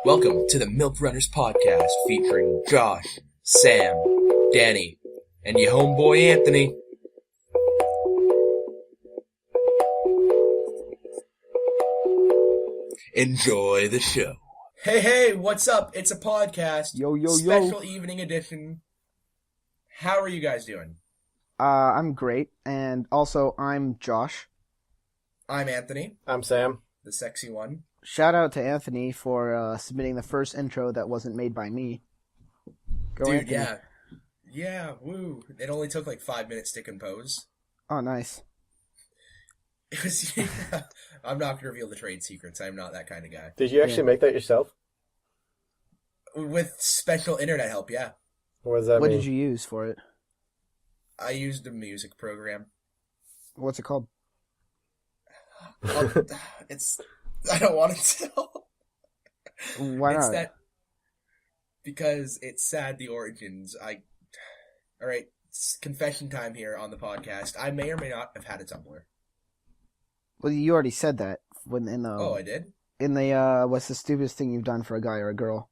Welcome to the Milk Runners podcast featuring Josh, Sam, Danny, and your homeboy Anthony. Enjoy the show. Hey, what's up? It's a podcast. Yo. Special evening edition. How are you guys doing? I'm great, and also I'm Josh. I'm Anthony, I'm Sam. the sexy one. Shout out to Anthony for submitting the first intro that wasn't made by me. Go Dude, Anthony. Yeah, woo. It only took like 5 minutes to compose. Oh, nice. It was, I'm not going to reveal the trade secrets. I'm not that kind of guy. Did you actually make that yourself? With special internet help, yeah. What does that What mean? did you use for it? I used a music program. What's it called? I don't want to tell. Why It's not? that because it's sad the origins. All right, confession time here on the podcast. I may or may not have had a Tumblr. Well, you already said that when in the Oh, I did? what's the stupidest thing you've done for a guy or a girl?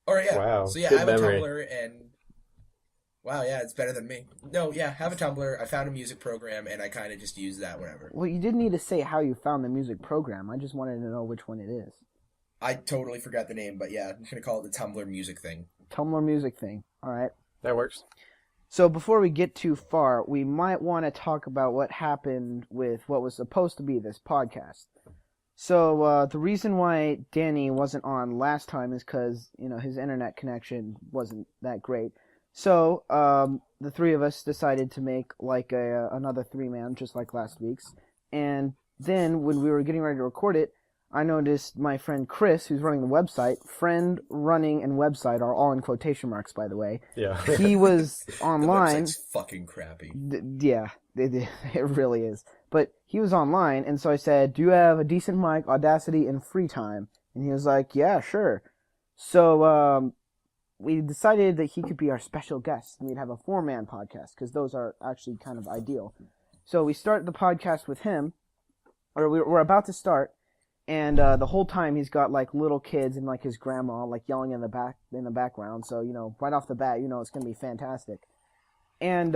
All right, yeah. Wow, So yeah, good I have memory. a Tumblr and wow, yeah, it's better than me. No, yeah, have a Tumblr. I found a music program and I kind of just use that whenever. Well, you didn't need to say how you found the music program. I just wanted to know which one it is. I totally forgot the name, but yeah, I'm just gonna call it the Tumblr music thing. Tumblr music thing. All right. That works. So before we get too far, we might want to talk about what happened with what was supposed to be this podcast. So the reason why Danny wasn't on last time is because his internet connection wasn't that great. So the three of us decided to make like another three-man, just like last week's. And then when we were getting ready to record it, I noticed my friend Chris, who's running the website. Friend, running, and website are all in quotation marks, by the way. Yeah. He was The online. website's fucking crappy. Yeah, it really is. But he was online, and so I said, do you have a decent mic, Audacity, and free time? And he was like, yeah, sure. So we decided that he could be our special guest, and we'd have a four-man podcast, because those are actually kind of ideal. So we start the podcast with him, or we're about to start, and the whole time he's got like little kids and like his grandma like yelling in the background. So right off the bat, it's gonna be fantastic. And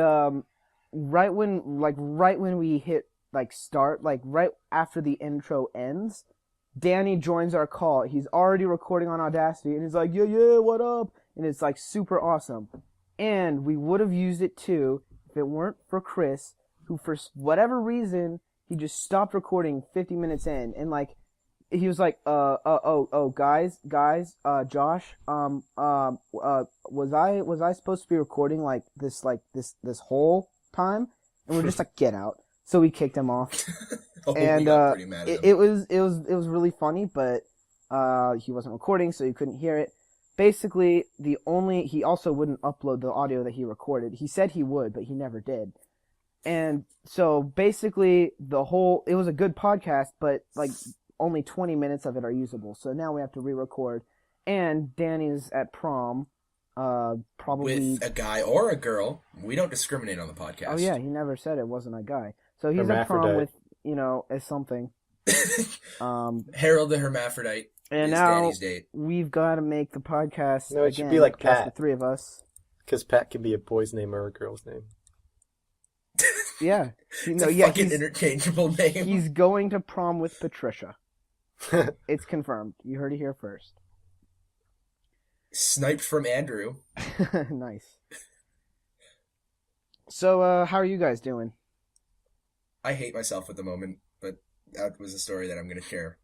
right when we hit like start, like right after the intro ends, Danny joins our call. He's already recording on Audacity, and he's like, yeah, what up? And it's like super awesome. And we would have used it too if it weren't for Chris, who for whatever reason he just stopped recording 50 minutes in, and like. He was like, guys, Josh, was I supposed to be recording like this whole time? And we're just like, get out. So we kicked him off. We got pretty mad at him. it was really funny, but he wasn't recording, so you couldn't hear it. Basically, he also wouldn't upload the audio that he recorded. He said he would, but he never did. And so basically, it was a good podcast, but like. Only 20 minutes of it are usable, so now we have to re-record. And Danny's at prom, probably with a guy or a girl. We don't discriminate on the podcast. Oh yeah, he never said it wasn't a guy. So he's at prom with as something. Harold the Hermaphrodite. And is now Danny's date. we've got to make the podcast. No, it again, should be like just Pat. the three of us. Because Pat can be a boy's name or a girl's name. Yeah, It's a fucking interchangeable name. He's going to prom with Patricia. It's confirmed. You heard it here first. Sniped from Andrew. Nice. So, how are you guys doing? I hate myself at the moment, but that was a story that I'm going to share.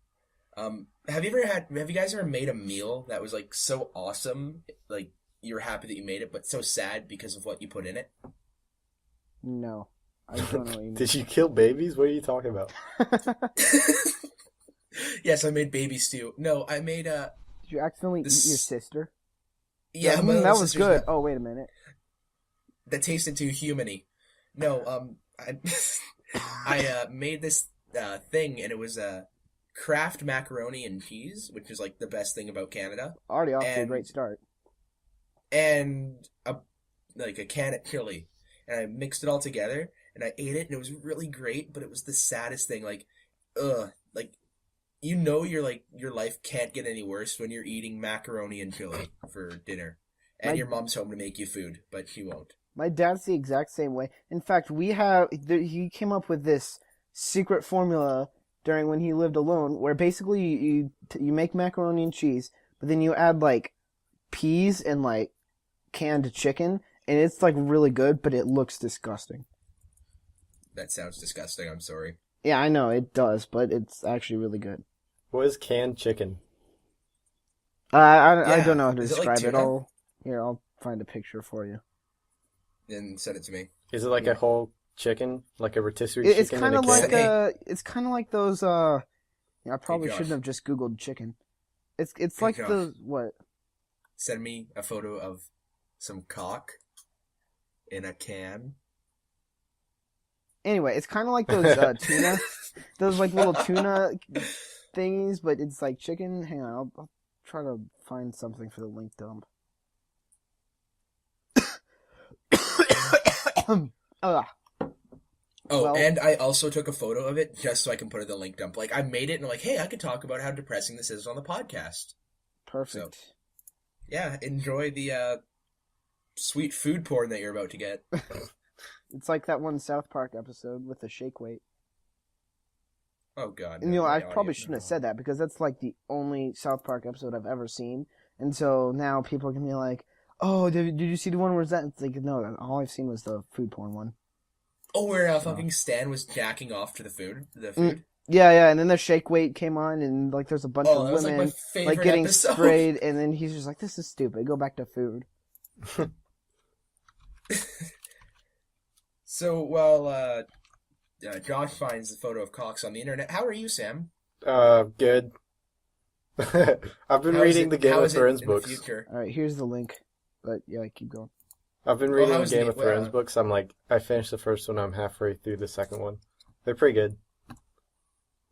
Have you guys ever made a meal that was like so awesome, like you were happy that you made it, but so sad because of what you put in it? No. I don't know what you mean. Did you kill babies? What are you talking about? Yes, I made baby stew. No, I made Did you accidentally eat your sister? Yeah, my that little was sister's good. not- Oh, wait a minute. That tasted too humany. No, I made this thing, and it was Kraft macaroni and cheese, which is like the best thing about Canada, Already off to a And- great start. and a can of chili, and I mixed it all together, and I ate it, and it was really great. But it was the saddest thing. Like you know your life can't get any worse when you're eating macaroni and chili for dinner, and My- your mom's home to make you food, but she won't. My dad's the exact same way. In fact, he came up with this secret formula during when he lived alone, where basically you make macaroni and cheese, but then you add like peas and like canned chicken, and it's like really good, but it looks disgusting. That sounds disgusting. I'm sorry. Yeah, I know it does, but it's actually really good. What is canned chicken? I Yeah. don't know how to Is it like describe it. tuna? I'll find a picture for you. Then send it to me. Is it like Yeah. a whole chicken, like a rotisserie It's chicken kind in a of can? like Hey. it's kind of like those I probably Josh. shouldn't have just googled chicken. It's Hey, like Josh. the what? Send me a photo of some cock in a can. Anyway, it's kind of like those tuna, those like little tuna thingies, but it's like chicken. Hang on, I'll try to find something for the link dump. Ugh. Oh, Well- and I also took a photo of it just so I can put it in the link dump. Like, I made it and I'm like, hey, I could talk about how depressing this is on the podcast. Perfect. Yeah, enjoy the sweet food porn that you're about to get. It's like that one South Park episode with the shake weight. Oh god. And no, I my probably audio- shouldn't have said that because that's like the only South Park episode I've ever seen. And so now people are gonna be like, "Oh, did you see the one where that?" It's like, no, all I've seen was the food porn one. Oh, where fucking Stan was jacking off to the food. Yeah, and then the shake weight came on, and like there's a bunch Oh, of that was like my women favorite like getting episode. sprayed, and then he's just like, "This is stupid. Go back to food." So while Josh finds the photo of cocks on the internet, how are you, Sam? Good. I've been reading the Game how of is it Thrones in the books. future? All right, here's the link. But yeah, keep going. I've been Well, reading how the is Game the- of Thrones uh, books. I finished the first one. I'm halfway through the second one. They're pretty good.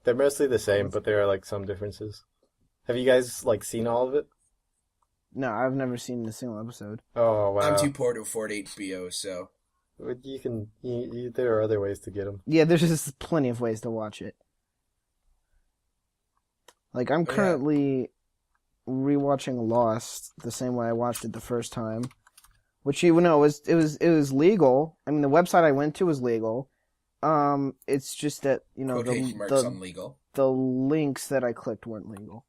They're mostly the same, but there are like some differences. Have you guys like seen all of it? No, I've never seen a single episode. Oh wow! I'm too poor to afford HBO, so But you can. There are other ways to get them. Yeah, there's just plenty of ways to watch it. Like I'm Oh, yeah. currently rewatching Lost the same way I watched it the first time, which even though it was legal. I mean, the website I went to was legal. It's just that quotation marks on legal. the links that I clicked weren't legal.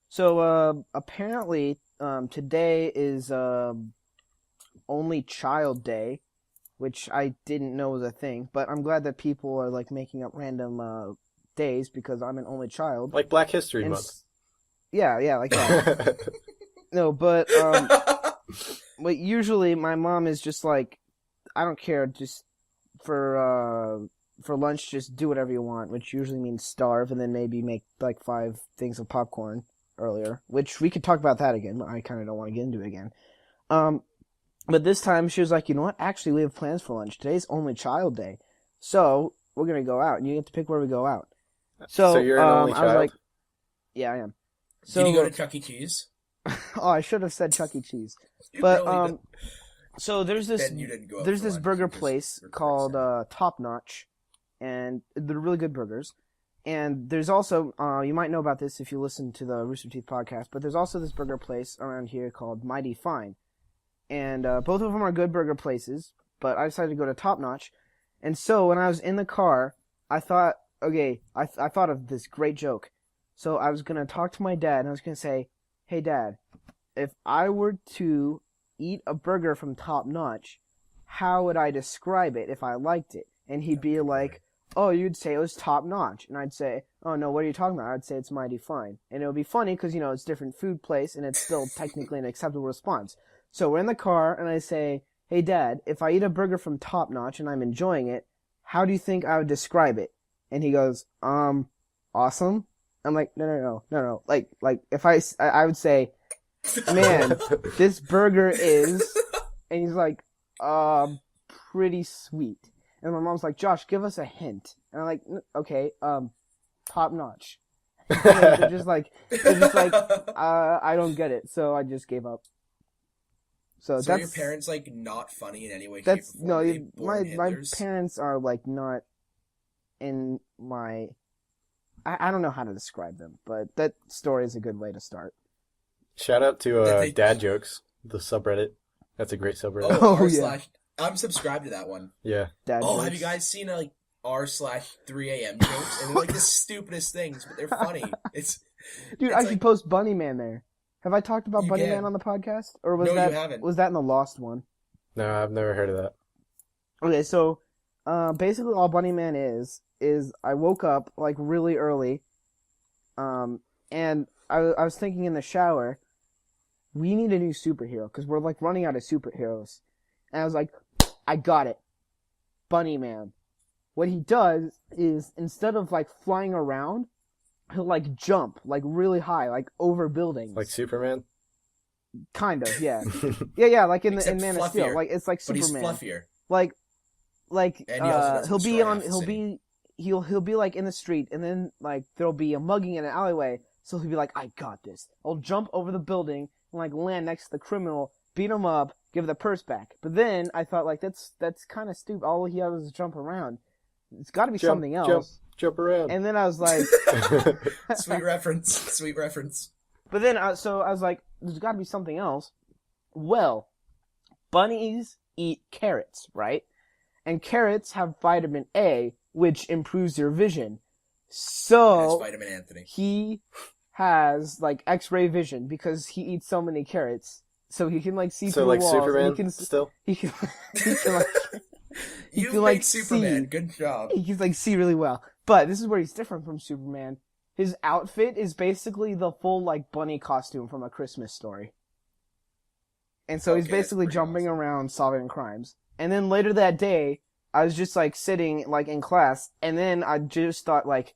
So apparently today is Only Child Day, which I didn't know was a thing, but I'm glad that people are like making up random days because I'm an only child. Like Black History And Month. yeah, like that. No, but usually my mom is just like, I don't care, just for lunch, just do whatever you want, which usually means starve and then maybe make like 5 things of popcorn earlier, which we could talk about that again, but I kind of don't want to get into it again. But this time she was like, you know what? Actually, we have plans for lunch. Today's Only Child Day, so we're gonna go out, and you get to pick where we go out. So, So you're an only I was child? like, yeah, I am. So, Did you go to Chuck E. Cheese? oh, I should have said Chuck E. Cheese. You But really did. so there's this Ben, you didn't go out there's for this lunch, burger you just place were called crazy. Top Notch, and they're really good burgers. And there's also you might know about this if you listen to the Rooster Teeth podcast, but there's also this burger place around here called Mighty Fine, and both of them are good burger places. But I decided to go to Top Notch, and so when I was in the car, I thought, okay, I thought of this great joke. So I was gonna talk to my dad, and I was gonna say, "Hey, Dad, if I were to eat a burger from Top Notch, how would I describe it if I liked it?" And he'd be like, "Oh, you'd say it was top notch," and I'd say, "Oh no, what are you talking about?" I'd say it's Mighty Fine, and it would be funny because it's different food place, and it's still technically an acceptable response. So we're in the car, and I say, "Hey, Dad, if I eat a burger from Top Notch and I'm enjoying it, how do you think I would describe it?" And he goes, awesome." I'm like, no. Like if I would say, "Man, this burger is," and he's like, pretty sweet. And my mom's like, "Josh, give us a hint." And I'm like, "Okay, top notch." And they're just like, I don't get it, so I just gave up. So So are that's your parents like not funny in any way? that's shape, or no, form? Are they my born my Hitlers? parents are like not in my I don't know how to describe them, but that story is a good way to start. Shout out to They- Dad Jokes, the subreddit. That's a great subreddit. Oh, Oh, r yeah. slash. I'm subscribed to that one. Yeah. Dad Oh, jokes. have you guys seen like r/3am jokes? And they're like the stupidest things, but they're funny. It's Dude, it's I like- should post Bunny Man there. Have I talked about You Bunny can. Man on the podcast, or was No, you that haven't. was that in the Lost one? No, I've never heard of that. Okay, so basically all Bunny Man is I woke up like really early, and I was thinking in the shower, we need a new superhero because we're like running out of superheroes, and I was like, I got it, Bunny Man. What he does is instead of like flying around, he'll like jump like really high, like over buildings. Like Superman? Kind of, yeah, yeah, like in Except Man of Steel, fluffier. like it's like but he's Superman. fluffier. like And he also doesn't he'll be destroy on half the he'll city. be he'll be like in the street, and then like there'll be a mugging in an alleyway, so he'll be like, I got this. I'll jump over the building and like land next to the criminal, beat him up, give the purse back. But then I thought like that's kind of stupid. All he has is jump around. It's got to be something else. Jump around. And then I was like, Sweet reference. Sweet reference. but then so I was like, there's got to be something else. Well, bunnies eat carrots, right? And carrots have vitamin A, which improves your vision. That's So Vitamin Anthony. he has like X-ray vision because he eats so many carrots. So he can like see So through like the walls. and Superman he can still? he can he can like he You can, make like, Superman. see. Good job. he can like see really well. But this is where he's different from Superman. His outfit is basically the full like bunny costume from A Christmas Story. And so he's Okay, that's basically pretty jumping awesome. around solving crimes. And then later that day, I was just like sitting like in class, and then I just thought like,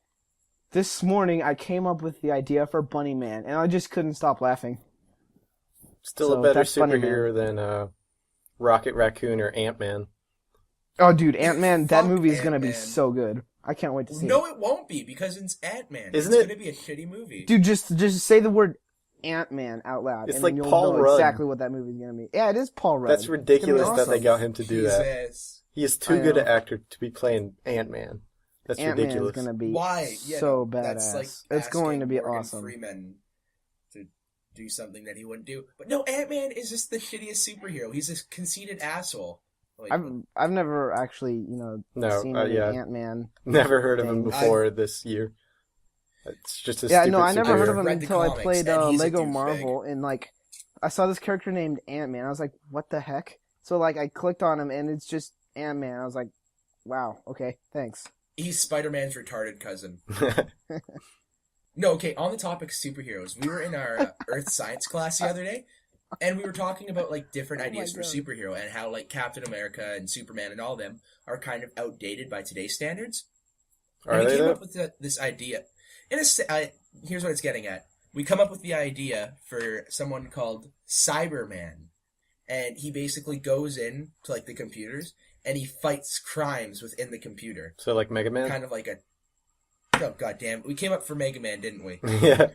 this morning I came up with the idea for Bunny Man, and I just couldn't stop laughing. Still So a better that's Bunny Man. superhero than Rocket Raccoon or Ant-Man. Oh, dude, Ant-Man, that Fuck movie is gonna be Ant-Man. so good. I can't wait to see No, it. it won't be because it's Ant-Man. Isn't it's it? gonna be a shitty movie. Dude, just say the word Ant-Man out loud, It's and like then you'll Paul know Rudd. exactly what that movie's gonna be. Yeah, it is Paul Rudd. That's ridiculous that they awesome. got him to do that. Jesus. He is too I good know. an actor to be playing Ant-Man. That's Ant-Man's ridiculous. gonna be Why? Yeah, so no, badass. That's like It's going to be asking Morgan awesome. Freeman to do something that he wouldn't do. But no, Ant-Man is just the shittiest superhero. He's a conceited asshole. Like, I've never actually No, seen yeah. Ant-Man. Never heard of him Thing. before this year. It's just a Yeah, stupid no, I never heard of superhero. him Read the until I comics, played and he's a Lego douchebag. Marvel, and like I saw this character named Ant-Man. I was like, what the heck? So like I clicked on him, and it's just Ant-Man. I was like, wow, okay, thanks. he's Spider-Man's retarded cousin. No, okay, on the topic of superheroes, we were in our Earth Science class the other day, and we were talking about like different Oh my ideas for God. superhero and how like Captain America and Superman and all them are kind of outdated by today's standards. Are And we they came though? up with this idea. Here's what it's getting at. We come up with the idea for someone called Cyberman, and he basically goes in to like the computers and he fights crimes within the computer, So like Mega Man? kind of like a. Oh goddamn! We came up for Mega Man, didn't we? Yeah.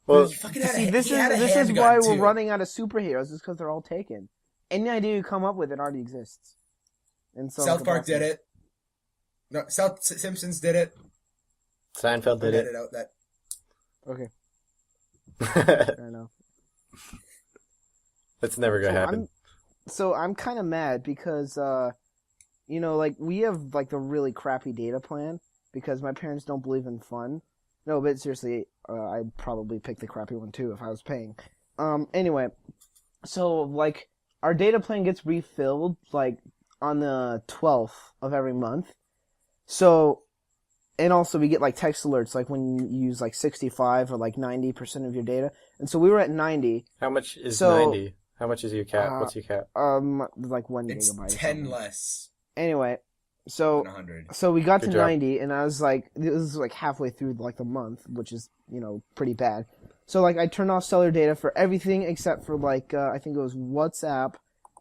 Well, He fucking had See, a, this he had a is handgun, why we're too. running out of superheroes. Is because they're all taken. Any idea you come up with, it already exists. And so South Park did it. No, Simpsons did it. Seinfeld did Edit out that. Okay, it. fair enough. That's never gonna happen. I'm kind of mad because like we have like the really crappy data plan because my parents don't believe in fun. No, but seriously, I'd probably pick the crappy one too if I was paying. Anyway, so like our data plan gets refilled like on the 12th of every month. So, and also we get like text alerts like when you use like 65 or like 90% of your data. And so we were at 90. How much is So- 90? How much is your cap? What's your cap? Like 1 It's gigabyte. or 10 something. less Anyway, so than 100. so we got Good to job. 90, and I was like, this is like halfway through like the month, which is pretty bad. So like I turned off cellular data for everything except for like I think it was WhatsApp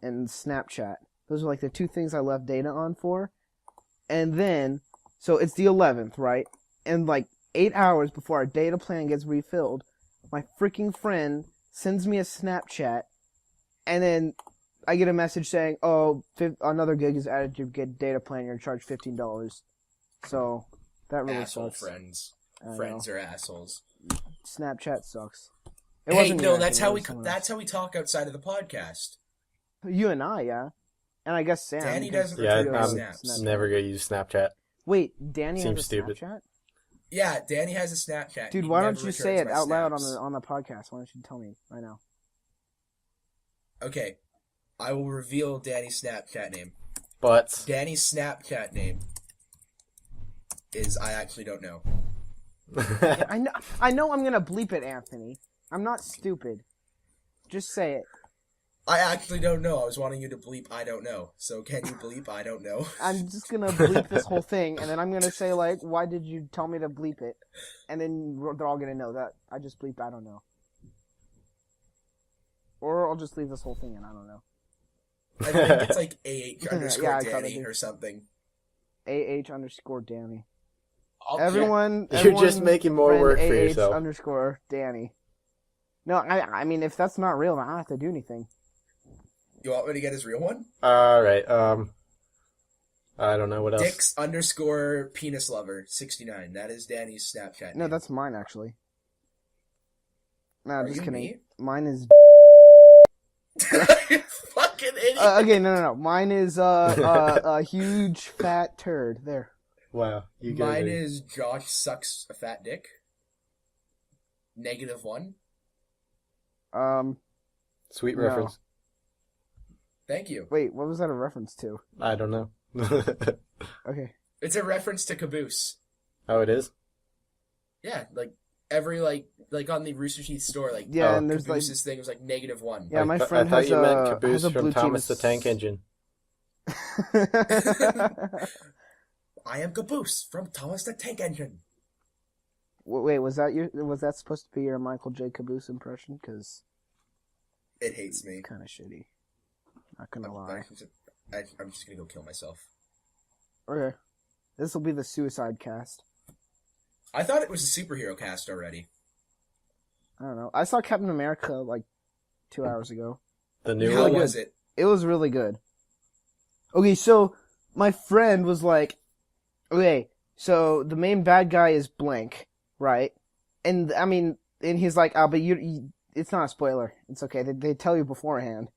and Snapchat. Those are like the two things I left data on for. And then so it's the 11th, right? And like 8 hours before our data plan gets refilled, my freaking friend sends me a Snapchat, and then I get a message saying, "Oh, another gig is added to your data plan. You're charged $15." So that really Asshole sucks. friends. I friends are assholes. Snapchat sucks. It Hey, wasn't you, no, Anthony, it was someone that's else. how we talk outside of the podcast. You and I, yeah. And I guess Sam. Danny because doesn't Yeah, return I'm snaps. Snapchat. never gonna use Snapchat. Wait, Danny Seems has a stupid. Snapchat? Yeah, Danny has a Snapchat. Dude, He why don't never you say it returns my out loud snaps. on the podcast? Why don't you tell me right now? Okay, I will reveal Danny's Snapchat name. But Danny's Snapchat name is I actually don't know. I know I'm gonna bleep it, Anthony. I'm not stupid. Just say it. I actually don't know. I was wanting you to bleep I don't know. So can you bleep I don't know? I'm just gonna bleep this whole thing, and then I'm gonna say, like, why did you tell me to bleep it? And then they're all gonna know that I just bleeped I don't know. Or I'll just leave this whole thing in, I don't know. I think it's like AH Yeah, underscore I thought Danny it or something. AH underscore Danny. I'll- Everyone, You're just making more friend work for AH yourself. underscore Danny. No, I mean, if that's not real, then I don't have to do anything. You want me to get his real one? All right. I don't know what else. Dix underscore penis lover 69. That is Danny's Snapchat. No, name. that's mine, actually. No, Are just you kidding. me? Mine is... You fucking idiot. okay, no. Mine is, a huge fat turd. There. Wow, you guys. Mine are- is Josh sucks a fat dick. -1. Sweet no. reference. Thank you. Wait, what was that a reference to? I don't know. Okay. It's a reference to Caboose. Oh, it is. Yeah, like every like on the Rooster Teeth store, like Yeah, Oh, and there's, like... Caboose's thing was like -1. Yeah, my friend I thought has you meant a- Caboose has a from blue Thomas the team- Tank Engine. I am Caboose from Thomas the Tank Engine. Wait, was that supposed to be your Michael J. Caboose impression? Because It hates me. kind of shitty. Not gonna I'm, lie. I'm just gonna go kill myself. Okay. This will be the suicide cast. I thought it was a superhero cast already. I don't know. I saw Captain America like 2 hours ago. The new How one. was it? It was really good. Okay, so my friend was like, okay, so the main bad guy is blank, right? And I mean, and he's like, but it's not a spoiler. It's okay. They tell you beforehand.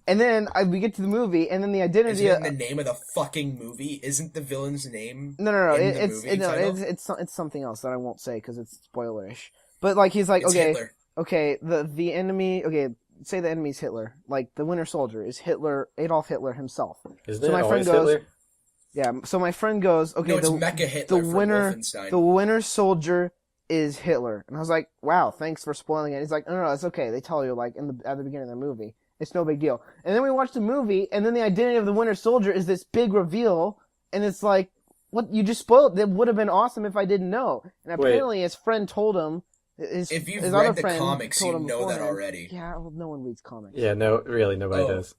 And then we get to the movie, and then the Is identity. it in the name of the fucking movie? Isn't the villain's name? No. in the It's movie title? it's something else that I won't say because it's spoilerish. But like he's like, It's okay, Hitler. okay, the enemy. Okay, say the enemy's Hitler. Like the Winter Soldier is Hitler, Adolf Hitler himself. Isn't So it my friend always goes, Hitler? Yeah. So my friend goes, okay, No, it's the Mecha Hitler the from winner- Wolfenstein. the Winter Soldier is Hitler, and I was like, wow, thanks for spoiling it. He's like, no, it's okay. They tell you like at the beginning of the movie. It's no big deal. And then we watch the movie, and then the identity of the Winter Soldier is this big reveal, and it's like, what? You just spoiled. It would have been awesome if I didn't know. And Wait. apparently, his friend told him. If you've his read other the friend comics, told you him know that beforehand. already. Yeah, well, no one reads comics. Yeah, no, really, nobody Oh. does.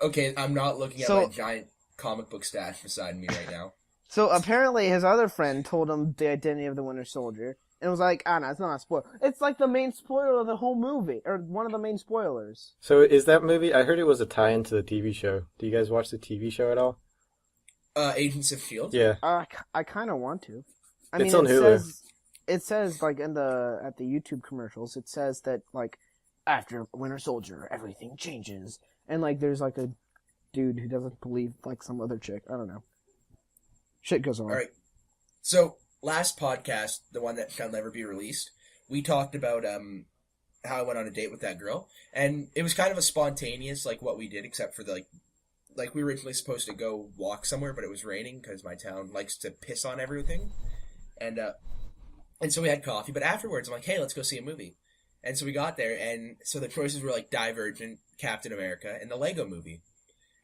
Okay, I'm not looking at So- my giant comic book stash beside me right now. So apparently, his other friend told him the identity of the Winter Soldier, and it was like, no, it's not a spoiler. It's like the main spoiler of the whole movie, or one of the main spoilers. So is that movie? I heard it was a tie-in to the TV show. Do you guys watch the TV show at all? Agents of Shield. Yeah. I kind of want to. I It's mean, on Hulu. It says like at the YouTube commercials, it says that like after Winter Soldier, everything changes, and like there's like a dude who doesn't believe like some other chick. I don't know. Shit goes on. All right. So last podcast, the one that shall never be released, we talked about how I went on a date with that girl, and it was kind of a spontaneous like what we did, except for the like we were originally supposed to go walk somewhere, but it was raining because my town likes to piss on everything, and so we had coffee. But afterwards, I'm like, hey, let's go see a movie. And so we got there, and so the choices were like Divergent, Captain America, and the Lego Movie.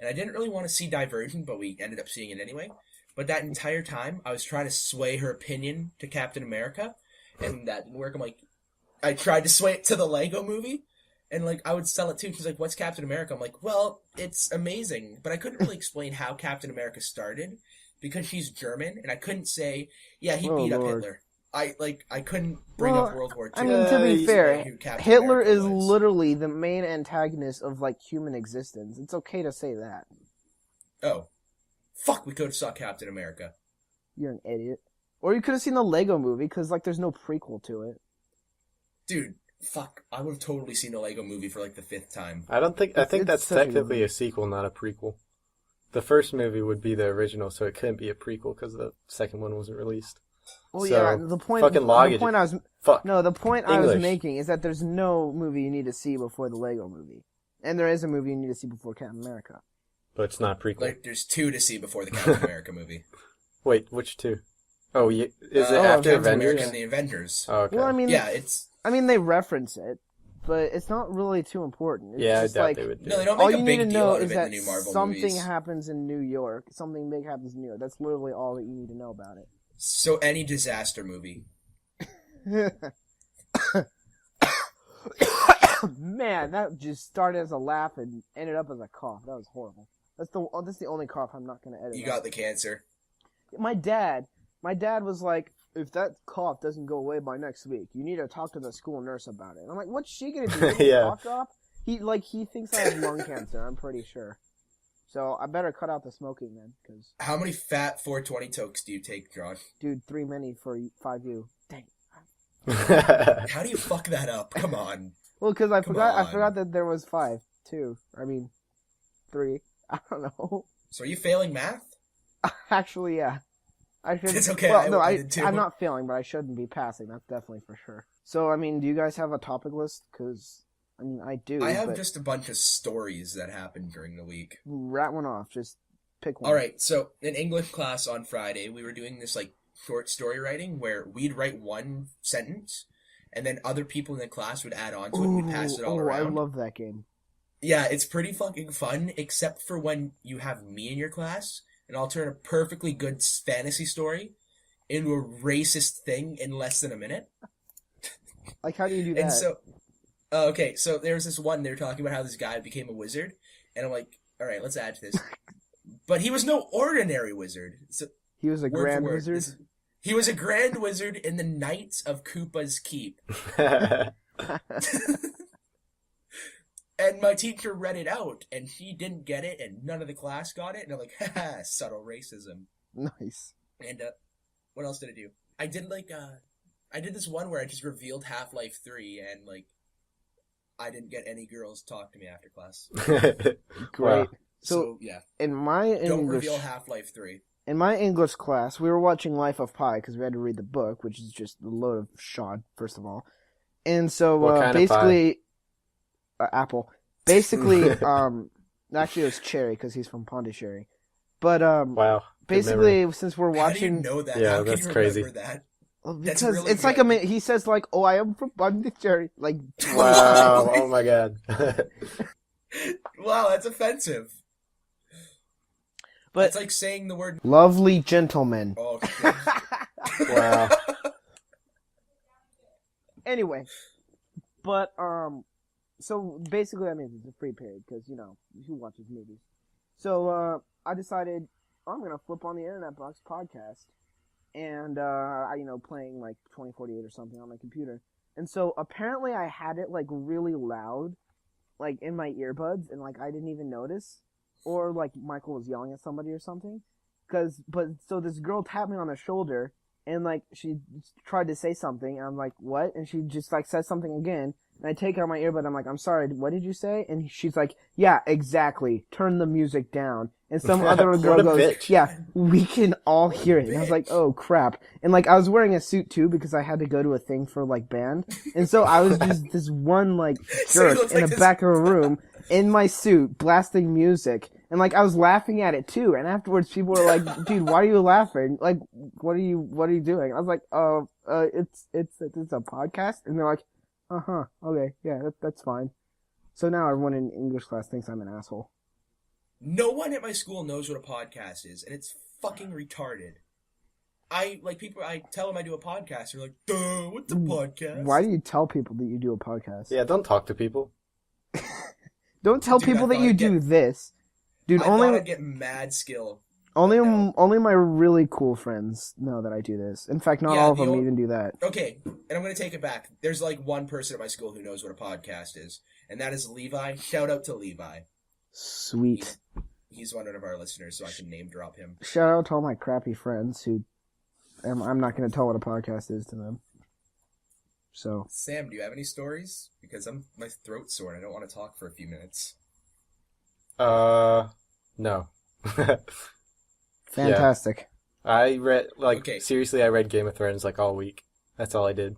And I didn't really want to see Divergent, but we ended up seeing it anyway. But that entire time, I was trying to sway her opinion to Captain America, and that didn't work. I'm like, I tried to sway it to the Lego Movie, and like I would sell it too. She's like, "What's Captain America?" I'm like, "Well, it's amazing," but I couldn't really explain how Captain America started because she's German, and I couldn't say, "Yeah, he Oh, beat up Lord. Hitler." I couldn't bring Well, up World War II. I mean, to be Yeah, fair, who Captain Hitler America is was. literally the main antagonist of like human existence. It's okay to say that. Oh, fuck! We could have saw Captain America. You're an idiot. Or you could have seen the Lego Movie because like there's no prequel to it. Dude, fuck. I would have totally seen the Lego Movie for like the 5th time. I think It's that's such a technically movie. a sequel, not a prequel. The first movie would be the original, so it couldn't be a prequel because the second one wasn't released. Well, So, yeah. The point. fucking log the it. point I was. Fuck. No, the point I was English. making is that there's no movie you need to see before the Lego Movie, and there is a movie you need to see before Captain America. But it's not a prequel. Like, there's 2 to see before the Captain America movie. Wait, which two? Oh, yeah, is it Oh, after Captain Avengers? America and the Avengers. Oh, okay. Well, I mean, Yeah, it's... they reference it, but it's not really too important. It's yeah, I just doubt like, they would do No, they it. don't all make you a need to big deal know out is of it in that the new Marvel something movies. happens in New York. Something big happens in New York. That's literally all that you need to know about it. So any disaster movie. Man, that just started as a laugh and ended up as a cough. That was horrible. That's the only cough I'm not gonna edit. You out. got the cancer. My dad was like, if that cough doesn't go away by next week, you need to talk to the school nurse about it. And I'm like, what's she gonna do? Give me a Yeah. cough drop? He thinks I have lung cancer. I'm pretty sure. So I better cut out the smoking then, because How many fat 420 tokes do you take, John? dude, 3 many for 5U. Dang. How do you fuck that up? Come on. Well, because I Come forgot on. that there was 5 too. I mean, 3. I don't know. So are you failing math? Actually, yeah. I should. It's okay, Well, no, I did too. I'm not failing, but I shouldn't be passing. That's definitely for sure. So, I mean, do you guys have a topic list? Because, I mean, I do. I have but just a bunch of stories that happened during the week. rat one off. Just pick one. All right, so in English class on Friday, we were doing this like short story writing where we'd write one sentence, and then other people in the class would add on to it, and we'd pass it all I around. love that game. Yeah, it's pretty fucking fun, except for when you have me in your class, and I'll turn a perfectly good fantasy story into a racist thing in less than a minute. Like, how do you do that? And so, okay, so there was this one, they were talking about how this guy became a wizard, and I'm like, all right, let's add to this. But he was no ordinary wizard. So, he was a word for grand word, wizard. he was a grand wizard in the Knights of Koopa's Keep. And my teacher read it out, and she didn't get it, and none of the class got it, and I'm like, haha, subtle racism. Nice. And, what else did I do? I did, I did this one where I just revealed Half-Life 3, and, I didn't get any girls to talk to me after class. Great. Wow. So, yeah. In my Don't English, reveal Half-Life 3. in my English class, we were watching Life of Pi because we had to read the book, which is just a load of shod, first of all. And so, What kind of basically, apple. Basically, actually it was cherry because he's from Pondicherry. But Wow. Good memory. basically, since we're How do you watching, know that? Yeah, How can that's you crazy. remember that? well, That's because really it's like good. he says like, "Oh, I am from Pondicherry," like, Wow. Oh my god. Wow, that's offensive. but It's like saying the word. lovely gentleman. Oh, shit. Wow. Anyway, but so basically, I mean, it's a free period because who watches movies. So I decided I'm gonna flip on the Internet Box podcast, and playing like 2048 or something on my computer. And so apparently I had it like really loud, like in my earbuds, and like I didn't even notice, or like Michael was yelling at somebody or something. So this girl tapped me on the shoulder, and like she tried to say something, and I'm like, what? And she just like said something again, and I take out my earbud, I'm like, I'm sorry, what did you say? And she's like, yeah, exactly, turn the music down. And some other girl What a goes, bitch. yeah, we can all hear it. And I was like, oh crap. And like I was wearing a suit too because I had to go to a thing for like band. And so I was just this one like So he jerk looks in like the this- back of a room in my suit blasting music. And like I was laughing at it too. And afterwards people were like, dude, why are you laughing? Like, what are you doing? I was like, it's a podcast. And they're like, uh-huh, okay, yeah, that's fine. So now everyone in English class thinks I'm an asshole. No one at my school knows what a podcast is, and it's fucking retarded. I tell them I do a podcast, they're like, duh, what's a podcast? Why do you tell people that you do a podcast? Yeah, don't talk to people. Don't tell Dude, I people that thought you I'd do this. Dude, I thought only I'd get mad skill. only no. my really cool friends know that I do this. In fact, not Yeah, all of the them old- even do that. Okay, and I'm going to take it back. There's like one person at my school who knows what a podcast is, and that is Levi. Shout out to Levi. Sweet. He's one of our listeners, so I can name drop him. Shout out to all my crappy friends who I'm not going to tell what a podcast is to them. So Sam, do you have any stories? Because my throat's sore and I don't want to talk for a few minutes. No. fantastic. I read, Okay. seriously, I read Game of Thrones, all week. That's all I did.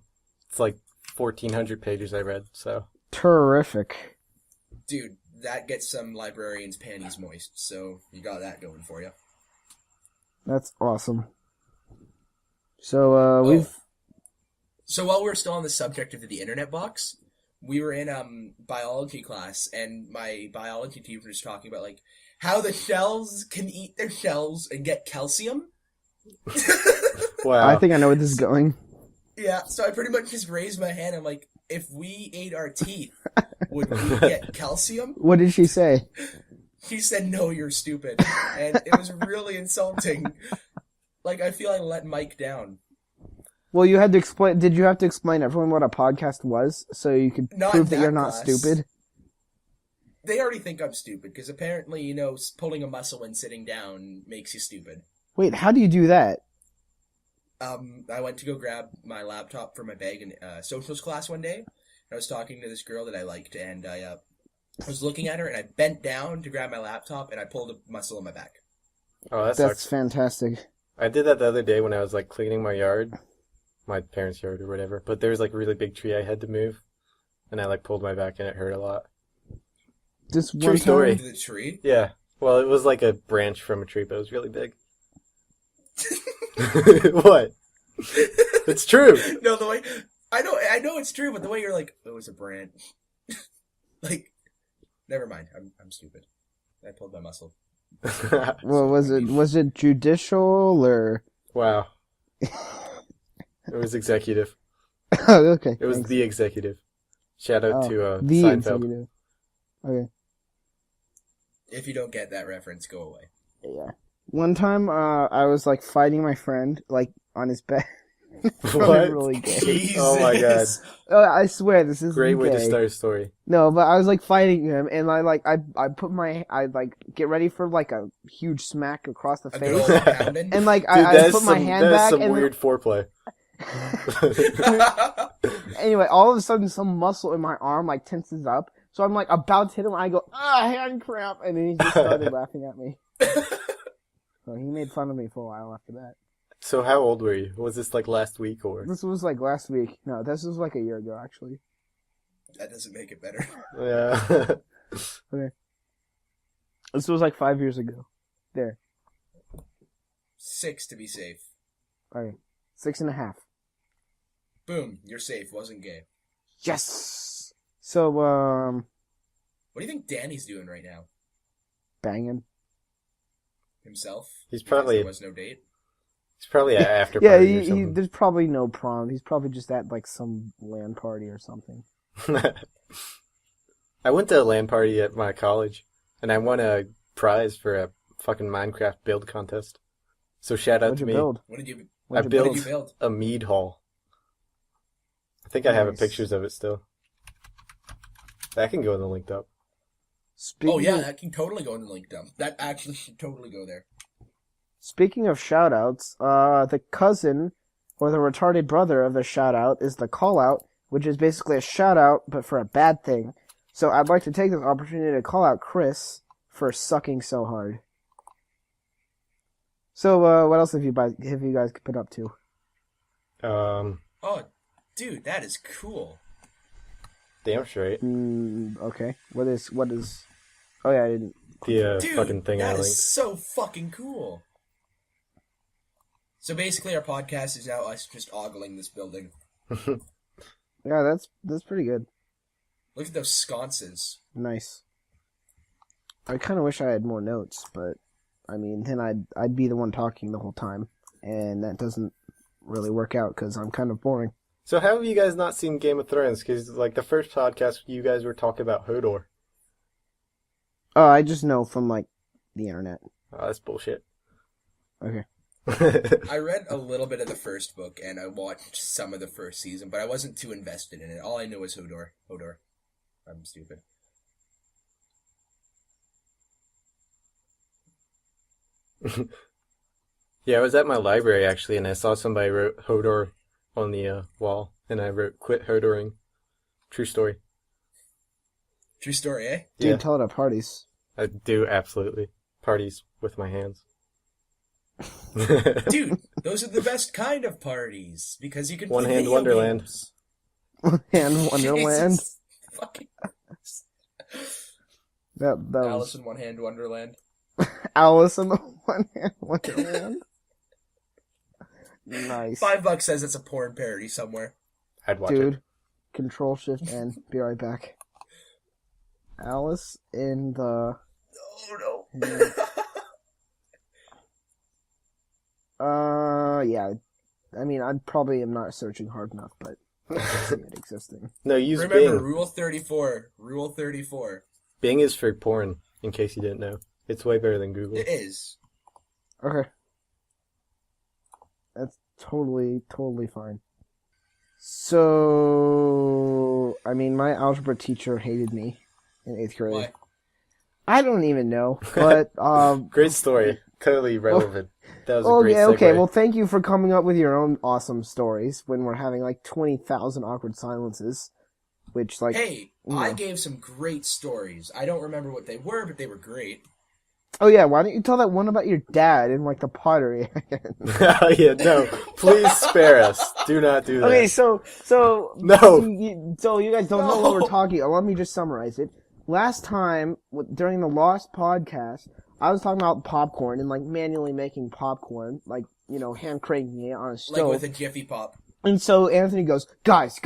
It's 1,400 pages I read, so. Terrific. Dude, that gets some librarians' panties moist, so you got that going for you. That's awesome. So we've So while we're still on the subject of the internet box, we were in biology class, and my biology teacher was talking about how the shells can eat their shells and get calcium. Wow. I think I know where this is going. Yeah, so I pretty much just raised my hand. I'm like, if we ate our teeth, would we get calcium? What did she say? He said, no, you're stupid. And it was really insulting. I feel I let Mike down. Well, you had to explain. Did you have to explain everyone what a podcast was so you could Not prove that that you're not class. stupid? They already think I'm stupid, because apparently, pulling a muscle when sitting down makes you stupid. Wait, how do you do that? I went to go grab my laptop from my bag in socials class one day. I was talking to this girl that I liked, and I was looking at her, and I bent down to grab my laptop, and I pulled a muscle in my back. Oh, that That's sucks. fantastic. I did that the other day when I was cleaning my yard, my parents' yard or whatever. But there was a really big tree I had to move, and I pulled my back and it hurt a lot. This True one story. time, The tree? Yeah. Well, it was a branch from a tree, but it was really big. What? It's true. No, the way I know it's true, but the way you're it was a branch. Never mind. I'm stupid. I pulled my muscle. well, was it judicial or? Wow. It was executive. Oh, okay. It was thanks. the executive. Shout out to the Seinfeld. executive. Okay. If you don't get that reference, go away. Yeah. One time, I was fighting my friend on his bed. What? Really gay. Jesus. Oh my god. I swear this is Great way to gay. start a story. No, but I was fighting him, and I put my get ready for a huge smack across the A face, good old pounding. and Dude, I put my hand that's back, some and weird foreplay. anyway, all of a sudden some muscle in my arm tenses up, so I'm about to hit him. I go hand cramp, and then he just started laughing at me. So he made fun of me for a while after that. So how old were you? Was this last week or? This was last week. No, this was a year ago actually. That doesn't make it better. Yeah. Okay. This was 5 years ago. There. 6 to be safe. Okay. 6.5. Boom, you're safe. Wasn't gay. Yes. So What do you think Danny's doing right now? banging. Himself? He's Because probably- there was no date. It's probably an after Yeah, party or something. there's probably no prom. He's probably just at some LAN party or something. I went to a LAN party at my college, and I won a prize for a fucking Minecraft build contest. So shout out What'd to you me. build? What did you What'd I you What built did you build? a mead hall. I think I have Nice. pictures of it still. That can go in the linked up. Speaking Oh yeah, of, that can totally go in the link dump. That actually should totally go there. speaking of shoutouts, the cousin or the retarded brother of the shoutout is the call out, which is basically a shout out but for a bad thing. So I'd like to take this opportunity to call out Chris for sucking so hard. So what else have you guys been up to? Oh, dude, that is cool. Damn straight. Okay. What is? Oh yeah, I didn't. The Dude, fucking thing I that is linked. so fucking cool. So basically, our podcast is now us just ogling this building. Yeah, that's pretty good. Look at those sconces. Nice. I kind of wish I had more notes, but I mean, then I'd be the one talking the whole time, and that doesn't really work out because I'm kind of boring. So how have you guys not seen Game of Thrones? Because the first podcast you guys were talking about Hodor. Oh, I just know from the internet. Oh, that's bullshit. Okay. I read a little bit of the first book, and I watched some of the first season, but I wasn't too invested in it. All I know is Hodor. Hodor. I'm stupid. Yeah, I was at my library actually, and I saw somebody wrote Hodor on the wall, and I wrote "Quit Hodoring." True story. True story, eh? Dude, Yeah, tell it at parties. I do absolutely parties with my hands. Dude, those are the best kind of parties because you can One play hand video Wonderland. games. And Wonderland. Jesus fucking That Alice was in One Hand Wonderland. Alice in the One Hand Wonderland. Nice. $5 says it's a porn parody somewhere. I'd watch Dude, it. Control Shift and be right back. Alice in the Oh no. yeah. I mean, I probably am not searching hard enough, but I see it existing. No, use Remember, Bing. Rule 34. Rule 34. Bing is for porn, in case you didn't know. It's way better than Google. It is. Okay. That's totally fine. So, I mean, my algebra teacher hated me in 8th grade. Why? I don't even know, but, Great story. Totally relevant. That was a oh great yeah, segue. okay, well thank you for coming up with your own awesome stories when we're having like 20,000 awkward silences, which like, Hey, you I know. gave some great stories. I don't remember what they were, but they were great. Oh yeah, why don't you tell that one about your dad and like the pottery? Yeah, no. Please spare us. Do not do that. Okay, so No. so you guys don't know what No. we're talking about. Let me just summarize it. Last time during the Lost podcast, I was talking about popcorn and like manually making popcorn, like you know, hand cranking it on a Like stove. with a Jiffy Pop. And so Anthony goes, guys,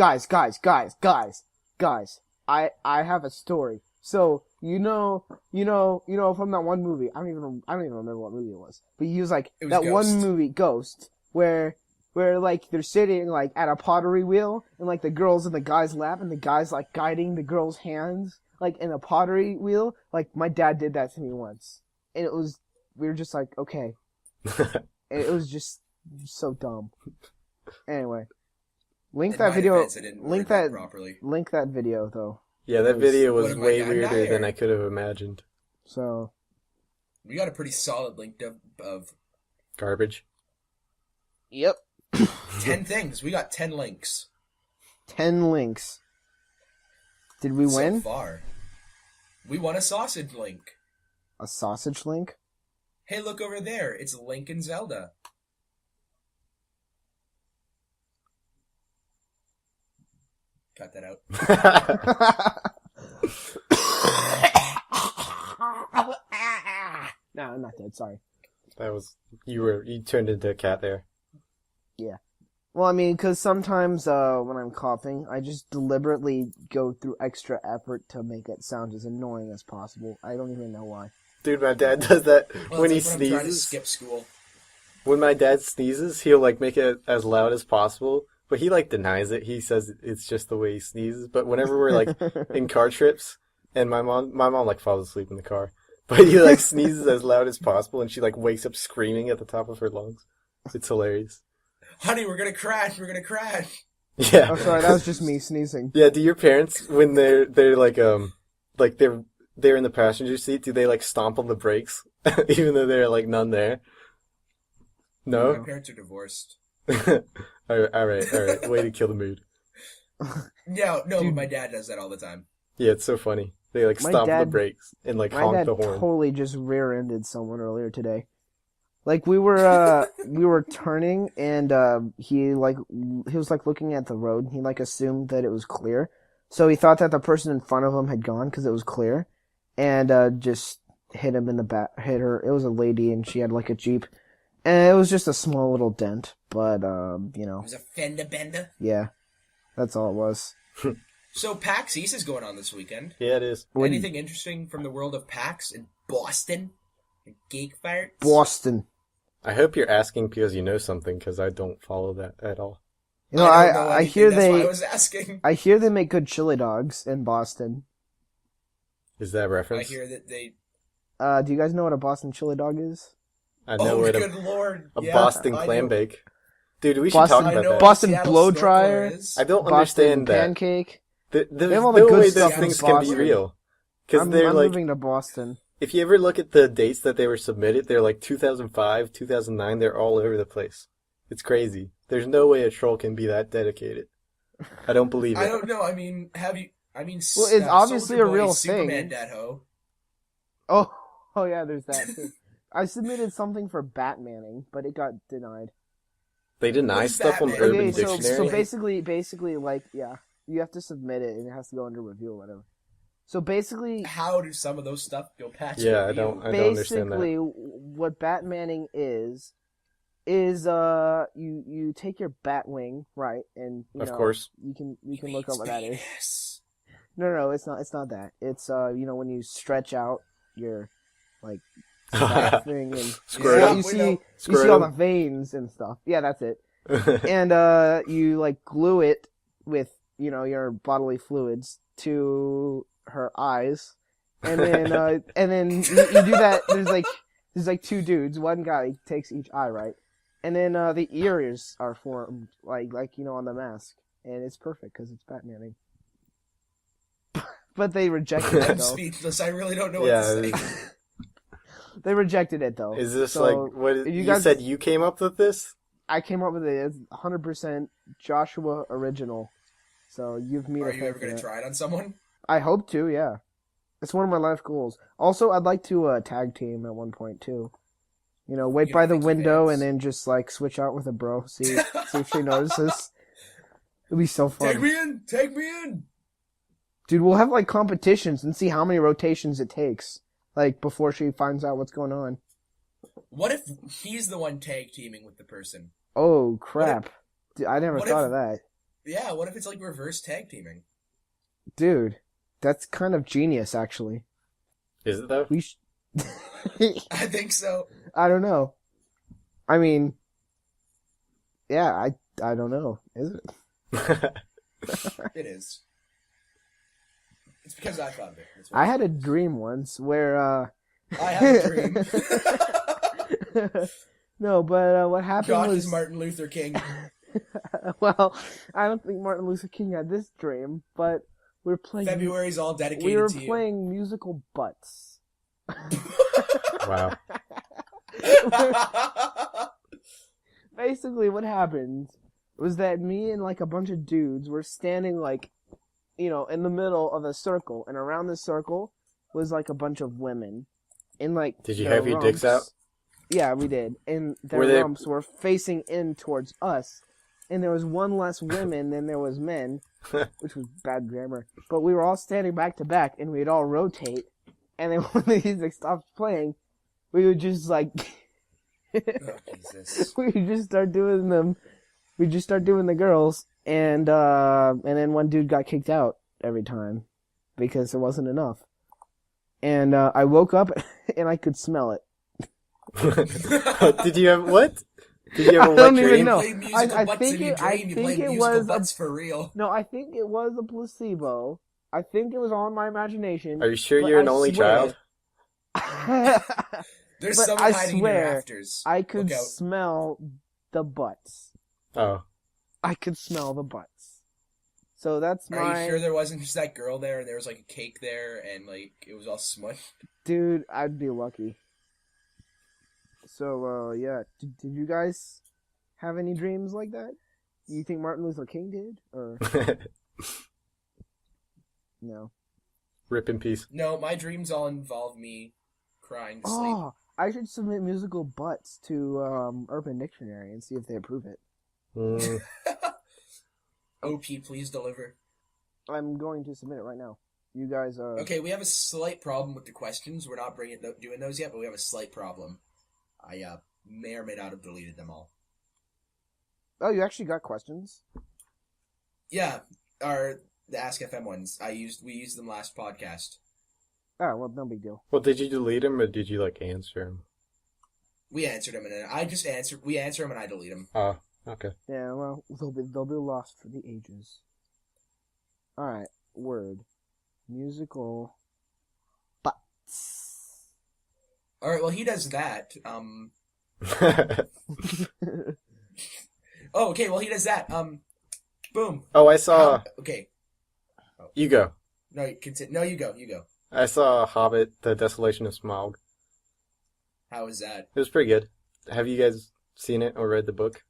I have a story. So you know from that one movie, I don't even remember what movie it was, but he was like It was that Ghost. one movie, Ghost, where like they're sitting like at a pottery wheel and like the girls in the guy's lap and the guy's like guiding the girl's hands like in a pottery wheel. Like my dad did that to me once, and we were just like okay, and it was just so dumb. Anyway, link In that my video. defense, I didn't Link word that. properly. Link that video though. Yeah, that video What was am I, way I'm weirder not than here. I could have imagined. So We got a pretty solid link of Garbage. yep, 10 things. We got 10 links 10 links. Did we so win? far. We won a sausage link. A sausage link? Hey, look over there. It's Link and Zelda. Cut that out. No, I'm not dead. Sorry. That was you turned into a cat there. Well, I mean, because sometimes when I'm coughing, I just deliberately go through extra effort to make it sound as annoying as possible. I don't even know why. Dude, my dad does that Well, when he it's like when I'm trying to sneezes. skip school. When my dad sneezes, he'll like make it as loud as possible, but he like denies it. He says it's just the way he sneezes. But whenever we're like in car trips, and my mom like falls asleep in the car, but he like sneezes as loud as possible, and she like wakes up screaming at the top of her lungs. It's hilarious. Honey, we're gonna crash. We're gonna crash. Yeah. Oh, sorry, that was just me sneezing. Yeah. Do your parents when they're like they're in the passenger seat? Do they like stomp on the brakes even though there are like none there? My No. parents are divorced. All right. Way to kill the mood. No, Dude. but my dad does that all the time. Yeah, it's so funny. They like My stomp the dad- brakes and like My honk dad the horn. totally just rear-ended someone earlier today. Like we were turning and he was like looking at the road. He like assumed that it was clear, so he thought that the person in front of him had gone because it was clear, and just hit him in the back. Hit her. It was a lady and she had like a Jeep, and it was just a small little dent. But you It know, was a fender bender. yeah, that's all it was. So PAX East is going on this weekend. Yeah, it is. What- Anything interesting from the world of PAX in Boston? Geek farts? Boston. I hope you're asking because you know something, because I don't follow that at all. You know, I don't know I anything, hear that's why they I was asking. I hear they make good chili dogs in Boston. Is that a I reference? hear that they. Do you guys know what a Boston chili dog is? I know Oh, what good lord! a Yeah, Boston I clam know. bake. Dude, we should Boston- talk I about know that. Boston Seattle blow snorkeler dryer. is. I don't Boston understand that. pancake. There's They have all the no good way stuff those in things can be Boston. real. Because I'm they're like, moving to Boston. if you ever look at the dates that they were submitted, they're like 2005, 2009. They're all over the place. It's crazy. There's no way a troll can be that dedicated. I don't believe it. I don't know. I mean, Well, it's obviously Soulja a Boy, real Superman, thing. Dead Ho. Oh yeah, there's that too. I submitted something for Batmaning, but it got denied. They deny What is stuff on Batman? Urban Okay, so Dictionary. basically, like, yeah, you have to submit it and it has to go under review or whatever. So basically, How do some of those stuff go past Yeah, I review? don't understand that. basically, what Batmaning is you take your Batwing, right, and Of course. you can look up what that is. Penis. No, it's not that. It's when you stretch out your like back thing and Scrotum. you see all the Scrotum. veins and stuff. Yeah, that's it. And you like glue it with your bodily fluids to her eyes, and then you do that. There's like two dudes. One guy takes each eye, right, and then the ears are formed like on the mask, and it's perfect because it's Batmaning. But they rejected it I'm though. speechless. I really don't know what Yeah, to say. They rejected it though. Is this So, like what if you guys- said? You came up with this? I came up with it. It's 100% Joshua original. So you've me to Are you thank ever for gonna that. try it on someone? I hope to, yeah. It's one of my life goals. Also, I'd like to tag team at one point too. Wait You by don't the think you window dance? and then just like switch out with a bro. See if she notices. It'd be so fun. Take me in! Take me in! Dude, we'll have like competitions and see how many rotations it takes. Like before she finds out what's going on. What if he's the one tag teaming with the person? Oh crap! Dude, I never what thought if- of that. Yeah, what if it's like reverse tag teaming? Dude, that's kind of genius, actually. Is it though? We I think so. I don't know. I mean, yeah, I don't know. Is it? It is. It's because I thought of it. That's I why. had a dream once where I have a dream. No, but what happened Josh was is Martin Luther King. well, I don't think Martin Luther King had this dream, but we were playing February's all dedicated we were to you. playing musical butts. Wow. Basically, what happened was that me and like a bunch of dudes were standing like, in the middle of a circle, and around the circle was like a bunch of women. In like, Did you their have your dicks rumps- out? Yeah, we did. And their Were they- rumps were facing in towards us, and there was one less women than there was men, which was bad grammar. But we were all standing back to back, and we'd all rotate. And then when the music stopped playing, we would just like. Oh, Jesus. We just start doing them. We just start doing the girls, and then one dude got kicked out every time because there wasn't enough. And I woke up and I could smell it. Did you have what? Did you have a I wet don't even dream? know. You play musical I butts think in your it- I dream. You think play it musical was a- butts for real. No, I think it was a placebo. I think it was all in my imagination. Are you sure but you're an I only swear- child? There's But someone I hiding in your swear, rafters. I could Look out. smell the butts. Oh. I could smell the butts. So that's Are my you sure there wasn't just that girl there and there was like a cake there and like it was all smushed? dude. I'd be lucky. So yeah, did you guys have any dreams like that? You think Martin Luther King did, or no? Rip in peace. No, my dreams all involve me crying to sleep. Oh, I should submit musical butts to Urban Dictionary and see if they approve it. Mm. OP, please deliver. I'm going to submit it right now. You guys Okay, we have a slight problem with the questions. We're not doing those yet, but we have a slight problem. I may or may not have deleted them all. Oh, you actually got questions? Yeah, the Ask FM ones. We used them last podcast. Oh, well, no big deal. Well, did you delete him or did you like answer him? We answered them, and then I just answer. We answer them, and I delete them. Oh, okay. Yeah, well, they'll be lost for the ages. All right, word, musical butts. All right, well, he does that. Oh, okay. Well, he does that. Boom. Oh, I saw. Okay. You go. No, no, you go. You go. I saw Hobbit: The Desolation of Smaug. How is that? It was pretty good. Have you guys seen it or read the book?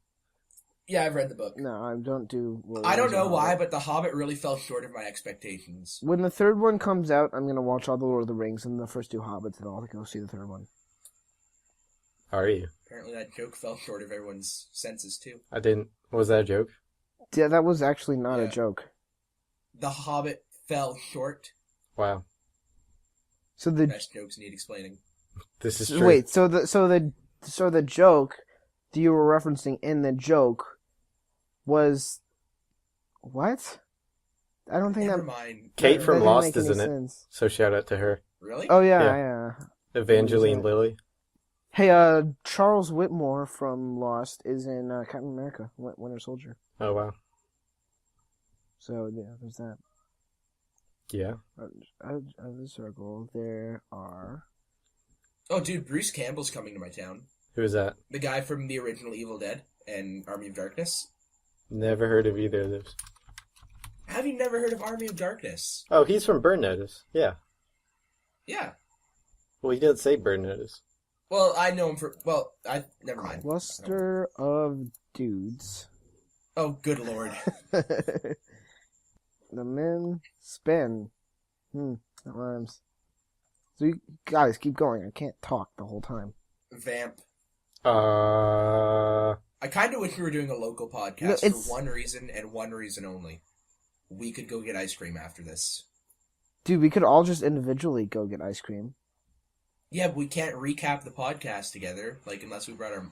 Yeah, I've read the book. No, I don't do. Lord I don't of the know Rings or why, Hobbit. but The Hobbit really fell short of my expectations. When the third one comes out, I'm gonna watch all the Lord of the Rings and the first two Hobbits, and I'll go see the third one. Are you? Apparently that joke fell short of everyone's senses, too. I didn't. Was that a joke? Yeah, that was actually not a Yeah. joke. The Hobbit fell short. Wow. So the Best jokes need explaining. This is true. wait, so the joke that you were referencing in the joke was what? I don't think Never that mind. Kate that from didn't Lost make is any in it. sense. So shout out to her. Really? Oh yeah, Yeah. yeah. Evangeline it? Lilly. Hey, Charles Whitmore from Lost is in Captain America: Winter Soldier. Oh, wow. So yeah, there's that. Yeah. Out of the circle, there are. Oh, dude, Bruce Campbell's coming to my town. Who is that? The guy from the original Evil Dead and Army of Darkness. Never heard of either of those. Have you never heard of Army of Darkness? Oh, he's from Burn Notice. Yeah. Yeah. Well, he didn't say Burn Notice. Well, I know him for... Well, never mind. Cluster of dudes. Oh, good lord. The men spin. That rhymes. So you guys keep going. I can't talk the whole time. Vamp. I I kind of wish we were doing a local No, podcast it's- for one reason and one reason only. We could go get ice cream after this. Dude, we could all just individually go get ice cream. Yeah, but we can't recap the podcast together, like, unless we brought our,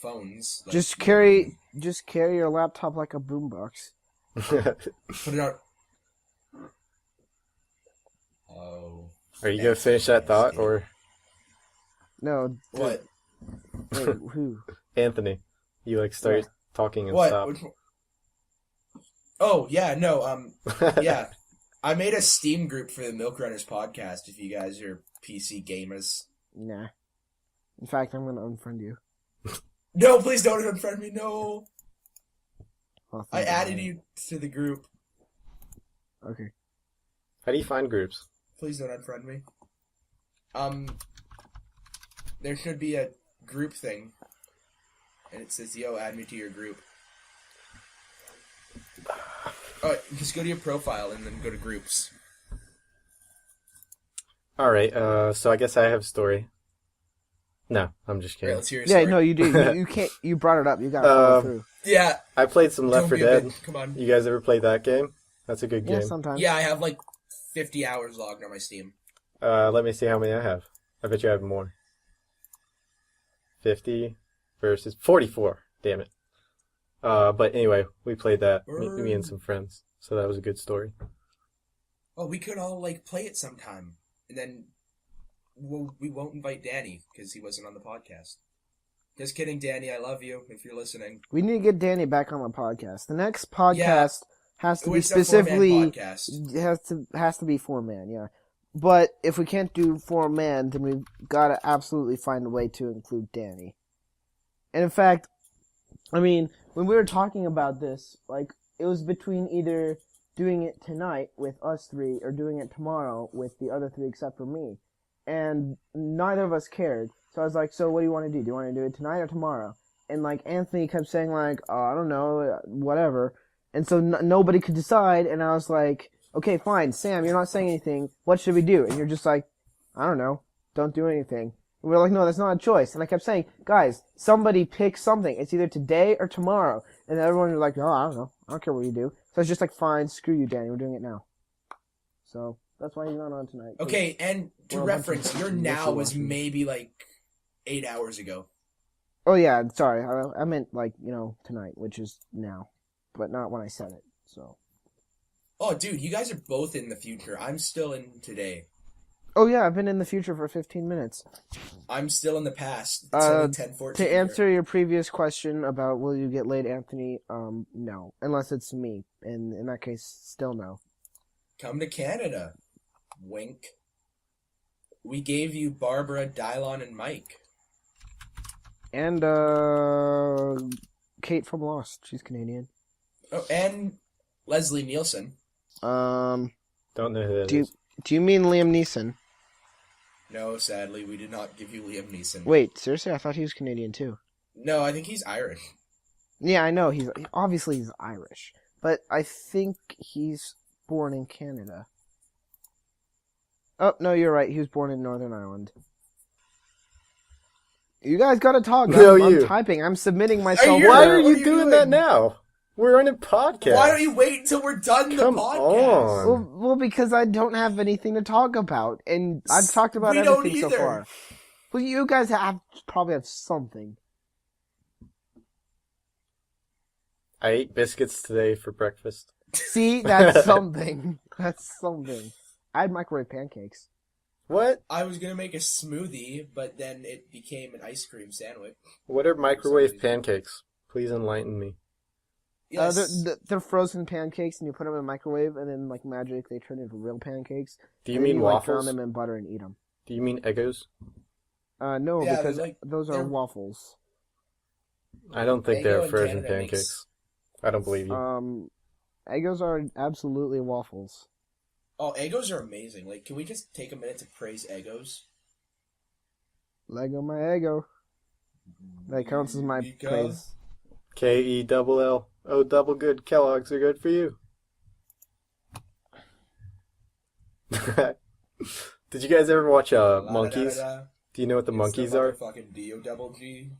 phones. Like, Just carry your laptop like a boombox. Put it on... Oh. Are you gonna finish that thought, or No. What? Wait, who? Anthony? You start What? talking and What? stop. Which one? Oh, yeah, no, yeah. I made a Steam group for the Milk Runners podcast if you guys are PC gamers. Nah. In fact, I'm gonna unfriend you. No, please don't unfriend me, no! I'll I think added about it. you to the group. Okay. How do you find groups? Please don't unfriend me. There should be a group thing. And it says, yo, add me to your group. Alright, just go to your profile and then go to groups. All right. So I guess I have a story. No, I'm just Alright, kidding. let's hear your Yeah, story. no, you do. You can't. You brought it up. You gotta follow through. Yeah, I played some Left don't 4 be a Dead. bitch, come on. You guys ever played that game? That's a good Yeah, game. sometimes. Yeah, I have like 50 hours logged on my Steam. Let me see how many I have. I bet you I have more. 50 versus 44. Damn it. But anyway, we played that, me and some friends. So that was a good story. Oh, we could all like play it sometime. And then we won't invite Danny because he wasn't on the podcast. Just kidding, Danny. I love you if you're listening. We need to get Danny back on the podcast. The next podcast has to be It's a 4-man specifically podcast. has to be 4-man. Yeah, but if we can't do 4-man, then we've got to absolutely find a way to include Danny. And in fact, I mean, when we were talking about this, like it was between either doing it tonight with us three or doing it tomorrow with the other three except for me, and neither of us cared. So I was like, so what do you want to do? Do you want to do it tonight or tomorrow? And like Anthony kept saying like, oh, I don't know, whatever. And so nobody could decide. And I was like, okay, fine, Sam, you're not saying anything. What should we do? And you're just like, I don't know, don't do anything. And we're like, no, that's not a choice. And I kept saying, guys, somebody pick something. It's either today or tomorrow. And everyone was like, oh, I don't know, I don't care what you do. So it's just like, fine, screw you, Danny, we're doing it now. So that's why he's not on tonight. Okay, and to We're a bunch of reference, your now was wishy-washy. maybe like 8 hours ago. Oh yeah, sorry. I meant like, tonight, which is now, but not when I said it. So. Oh, dude, you guys are both in the future. I'm still in today. Oh yeah, I've been in the future for 15 minutes. I'm still in the past. It's only 10:14 To here. answer your previous question about will you get laid, Anthony, no, unless it's me, and in that case, still no. Come to Canada. Wink. We gave you Barbara, Dylon, and Mike. And Kate from Lost, she's Canadian. Oh, and Leslie Nielsen. Don't know who that Do you, is. Do you mean Liam Neeson? No, sadly, we did not give you Liam Neeson. Wait, seriously? I thought he was Canadian too. No, I think he's Irish. Yeah, I know. He's Irish, but I think he's born in Canada. Oh no, you're right. He was born in Northern Ireland. You guys gotta talk. No, I'm you. typing. I'm submitting myself. Here, Why what are are you you doing doing? that now? We're on a podcast. Why don't you wait until we're done Come the podcast? on. Well, because I don't have anything to talk about, and I've talked about We don't everything so either. far. Well, you guys probably have something. I ate biscuits today for breakfast. See, that's something. That's something. I had microwave pancakes. What? I was gonna make a smoothie, but then it became an ice cream sandwich. What are microwave pancakes? Please enlighten me. Yes. They're frozen pancakes, and you put them in a microwave, and then like magic, they turn into real pancakes. Do you And then mean like, waffles? drown them in butter and eat them. Do you mean Eggos? No, Yeah, because they're those are they're- waffles. I don't think Eggo they're in frozen Canada makes- pancakes. I don't believe you. Eggos are absolutely waffles. Oh, Eggos are amazing. Like, can we just take a minute to praise Eggos? Lego my Eggo. That counts as my Because- praise. Kell. Oh, double good. Kellogg's are good for you. Did you guys ever watch Monkeys? La-da-da-da-da. Do you know what the It's Monkeys the are? motherfucking D-O-double-G.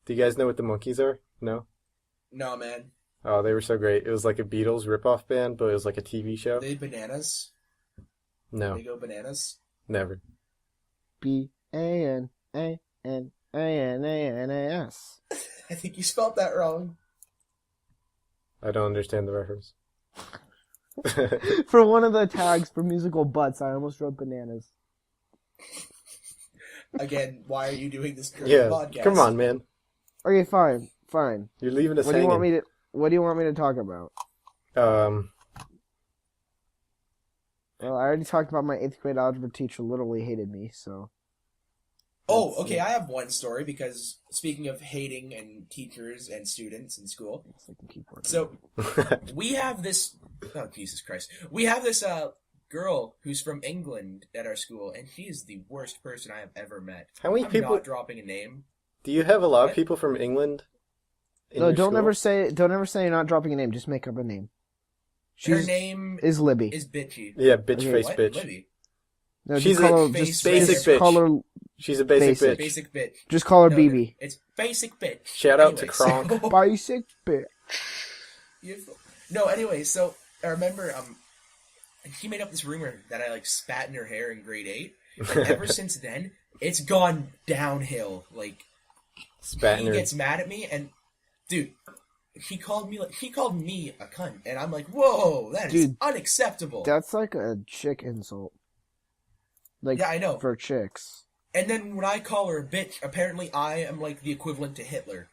Do you guys know what the Monkeys are? No? No, man. Oh, they were so great. It was like a Beatles ripoff band, but it was like a TV show. They bananas. No, They go bananas. never. BANANANANAS. I think you spelled that wrong. I don't understand the reference. For one of the tags for musical butts, I almost wrote bananas. Again, why are you doing this during Yeah, the podcast? come on, man. Okay, fine. You're leaving us What do you hanging. want me to talk about? Well, I already talked about my 8th grade algebra teacher literally hated me, so. Oh, That's- okay, I have one story because speaking of hating and teachers and students in school, It's like a keyboard. so we have this, oh Jesus Christ, we have this girl who's from England at our school, and she is the worst person I have ever met. How many I'm people not dropping a name. do you have? A lot of What? people from England? in No, your don't school? ever say you're not dropping a name. Just make up a name. Her name is Libby. is Bitchy. Yeah, bitch Okay. face What? bitch. Libby? No, She's just call a her, face basic just bitch. Call her, She's a basic, Basic. bitch. Basic bitch. just call her No, BB. It's basic bitch. Shout out to Anyway, Kronk. so- Basic bitch. No, anyway, so I remember she made up this rumor that I like spat in her hair in grade 8. And ever since then, it's gone downhill. Like Spat in he her. gets mad at me, and dude, she called me a cunt, and I'm like, whoa, that is Dude, unacceptable. That's like a chick insult. Like Yeah, I know. for chicks. And then when I call her a bitch, apparently I am like the equivalent to Hitler,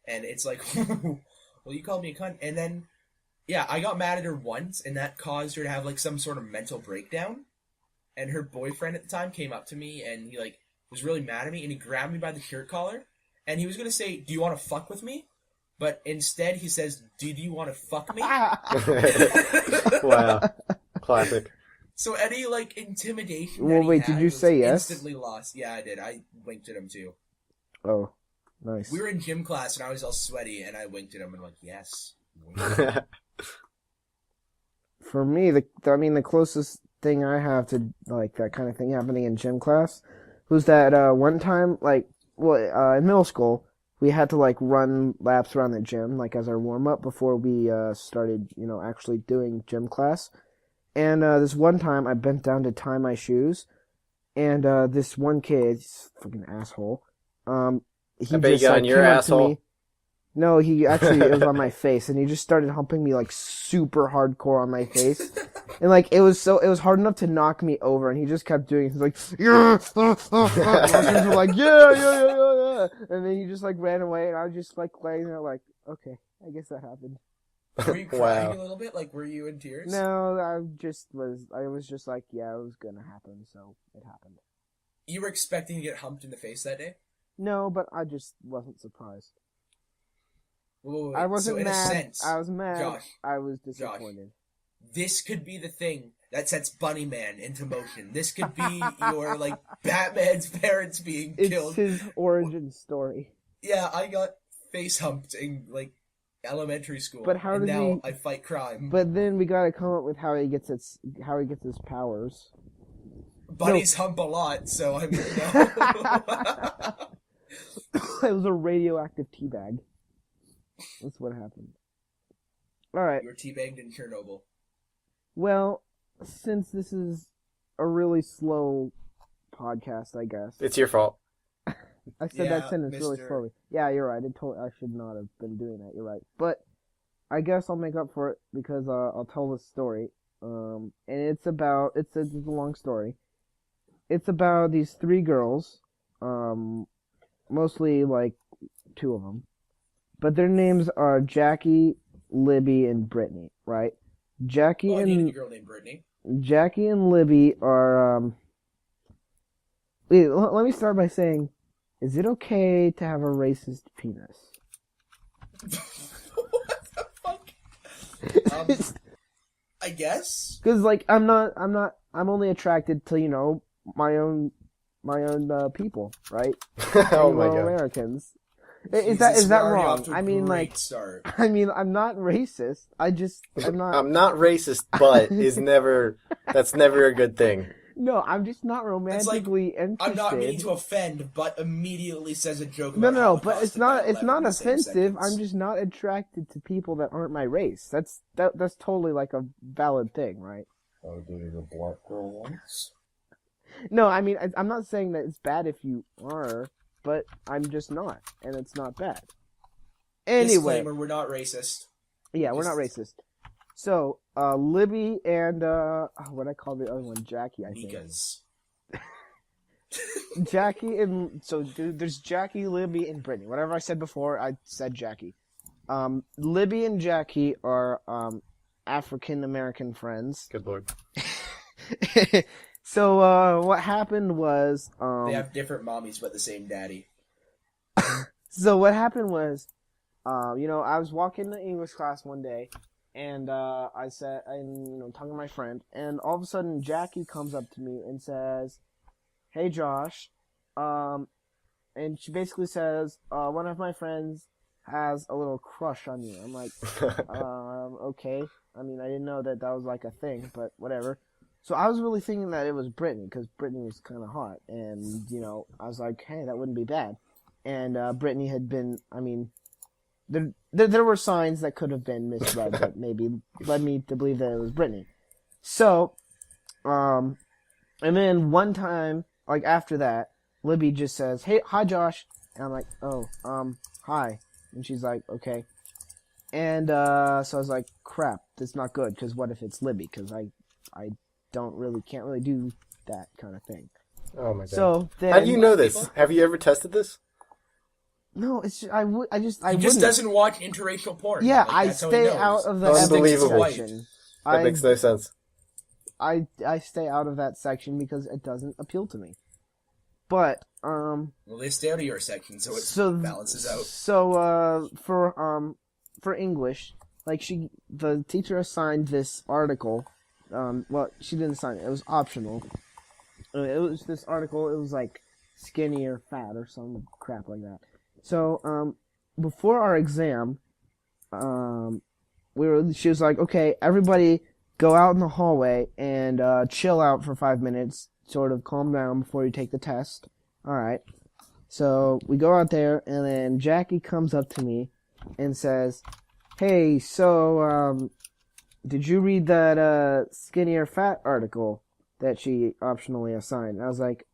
and it's like, well, you called me a cunt, and then yeah, I got mad at her once, and that caused her to have like some sort of mental breakdown. And her boyfriend at the time came up to me, and he like was really mad at me, and he grabbed me by the shirt collar, and he was gonna say, "Do you want to fuck with me?" But instead, he says, "Did you want to fuck me?" Wow. Classic. So any like intimidation. Well, that he wait, had did you was say yes? Instantly lost. Yeah, I did. I winked at him too. Oh, nice. We were in gym class, and I was all sweaty, and I winked at him, and I'm like, "Yes." For me, the closest thing I have to like that kind of thing happening in gym class was that one time, in middle school, we had to like run laps around the gym like as our warm up before we started, actually doing gym class. And this one time, I bent down to tie my shoes, and this one kid, he's a fucking asshole. He I bet you got on your came up to asshole. me. No, it was on my face, and he just started humping me like super hardcore on my face, and like it was hard enough to knock me over, and he just kept doing it. He's like, yeah, and we're like, yeah, and then he just like ran away, and I was just like laying there like, okay, I guess that happened. Were you crying Wow. a little bit? Like, were you in tears? No, I was just like, yeah, it was gonna happen, so it happened. You were expecting to get humped in the face that day? No, but I just wasn't surprised. Wait. I wasn't so in mad. a sense, I was mad. Josh, I was disappointed. this could be the thing that sets Bunny Man into motion. This could be your, like, Batman's parents being It's killed. his origin story. Yeah, I got face humped in, like, elementary school. But how and does now he- I fight crime. But then we gotta come up with how he gets his powers. Bunnies hump a lot, so I mean, no. It was a radioactive teabag. That's what happened. Alright, You were teabagged in Chernobyl. well, since this is a really slow podcast, I guess. It's your fault. I said Yeah, that sentence really Mr. slowly. Yeah, you're right. I should not have been doing that. You're right. But I guess I'll make up for it because I'll tell this story. And it's a long story. It's about these 3 girls, mostly like 2 of them, but their names are Jackie, Libby, and Brittany. Right? Jackie I dated a and girl named Brittany. Jackie and Libby are. Wait, let me start by saying, is it okay to have a racist penis? What the fuck? I guess. Because like I'm only attracted to my own people, right? Oh my god. Americans. Jesus, Is that we're already wrong? off to a I mean, great like, start. I'm not racist. I'm not. I'm not racist, but that's never a good thing. No, I'm just not romantically interested. I'm not meaning to offend, but immediately says a joke. No, about no, but Holocaust it's not. and It's not 9/11 in the same offensive. sentence. I'm just not attracted to people that aren't my race. That's totally like a valid thing, right? I dated a black girl once. No, I mean I'm not saying that it's bad if you are, but I'm just not, and it's not bad. Anyway, Disclaimer: we're not racist. yeah, we're not racist. So, Libby and what I call the other one, Jackie, I think. Because Jackie and there's Jackie, Libby, and Brittany. Whatever I said before, I said Jackie. Libby and Jackie are African American friends. Good lord. So what happened was they have different mommies but the same daddy. so what happened was I was walking to English class one day, and I said, talking to my friend, and all of a sudden Jackie comes up to me and says, "Hey Josh," and she basically says, "One of my friends has a little crush on you." I'm like, okay. I mean, I didn't know that was like a thing, but whatever. So I was really thinking that it was Brittany, because Brittany was kind of hot, and I was like, hey, that wouldn't be bad. And Brittany had been, I mean, there were signs that could have been misread that maybe led me to believe that it was Brittany. So, and then one time, like after that, Libby just says, "Hey, hi Josh," and I'm like, "Oh, hi," and she's like, "Okay," and so I was like, "Crap, that's not good, because what if it's Libby? Because I can't really do that kind of thing." Oh my god. So then, How do you know this? Have you ever tested this? No, it's just, I He just wouldn't. doesn't watch interracial porn. Yeah, Like, I that's how he stay knows. out of the Unbelievable. ethics section. That makes no sense. I stay out of that section because it doesn't appeal to me. But Well, they stay out of your section, so it balances out. So for English, like the teacher assigned this article. Well, she didn't assign it. It was optional. It was this article. It was like skinny or fat or some crap like that. So before our exam, she was like, "Okay, everybody go out in the hallway and chill out for 5 minutes, sort of calm down before you take the test." All right. So we go out there, and then Jackie comes up to me and says, "Hey, so did you read that skinny or fat article that she optionally assigned?" I was like,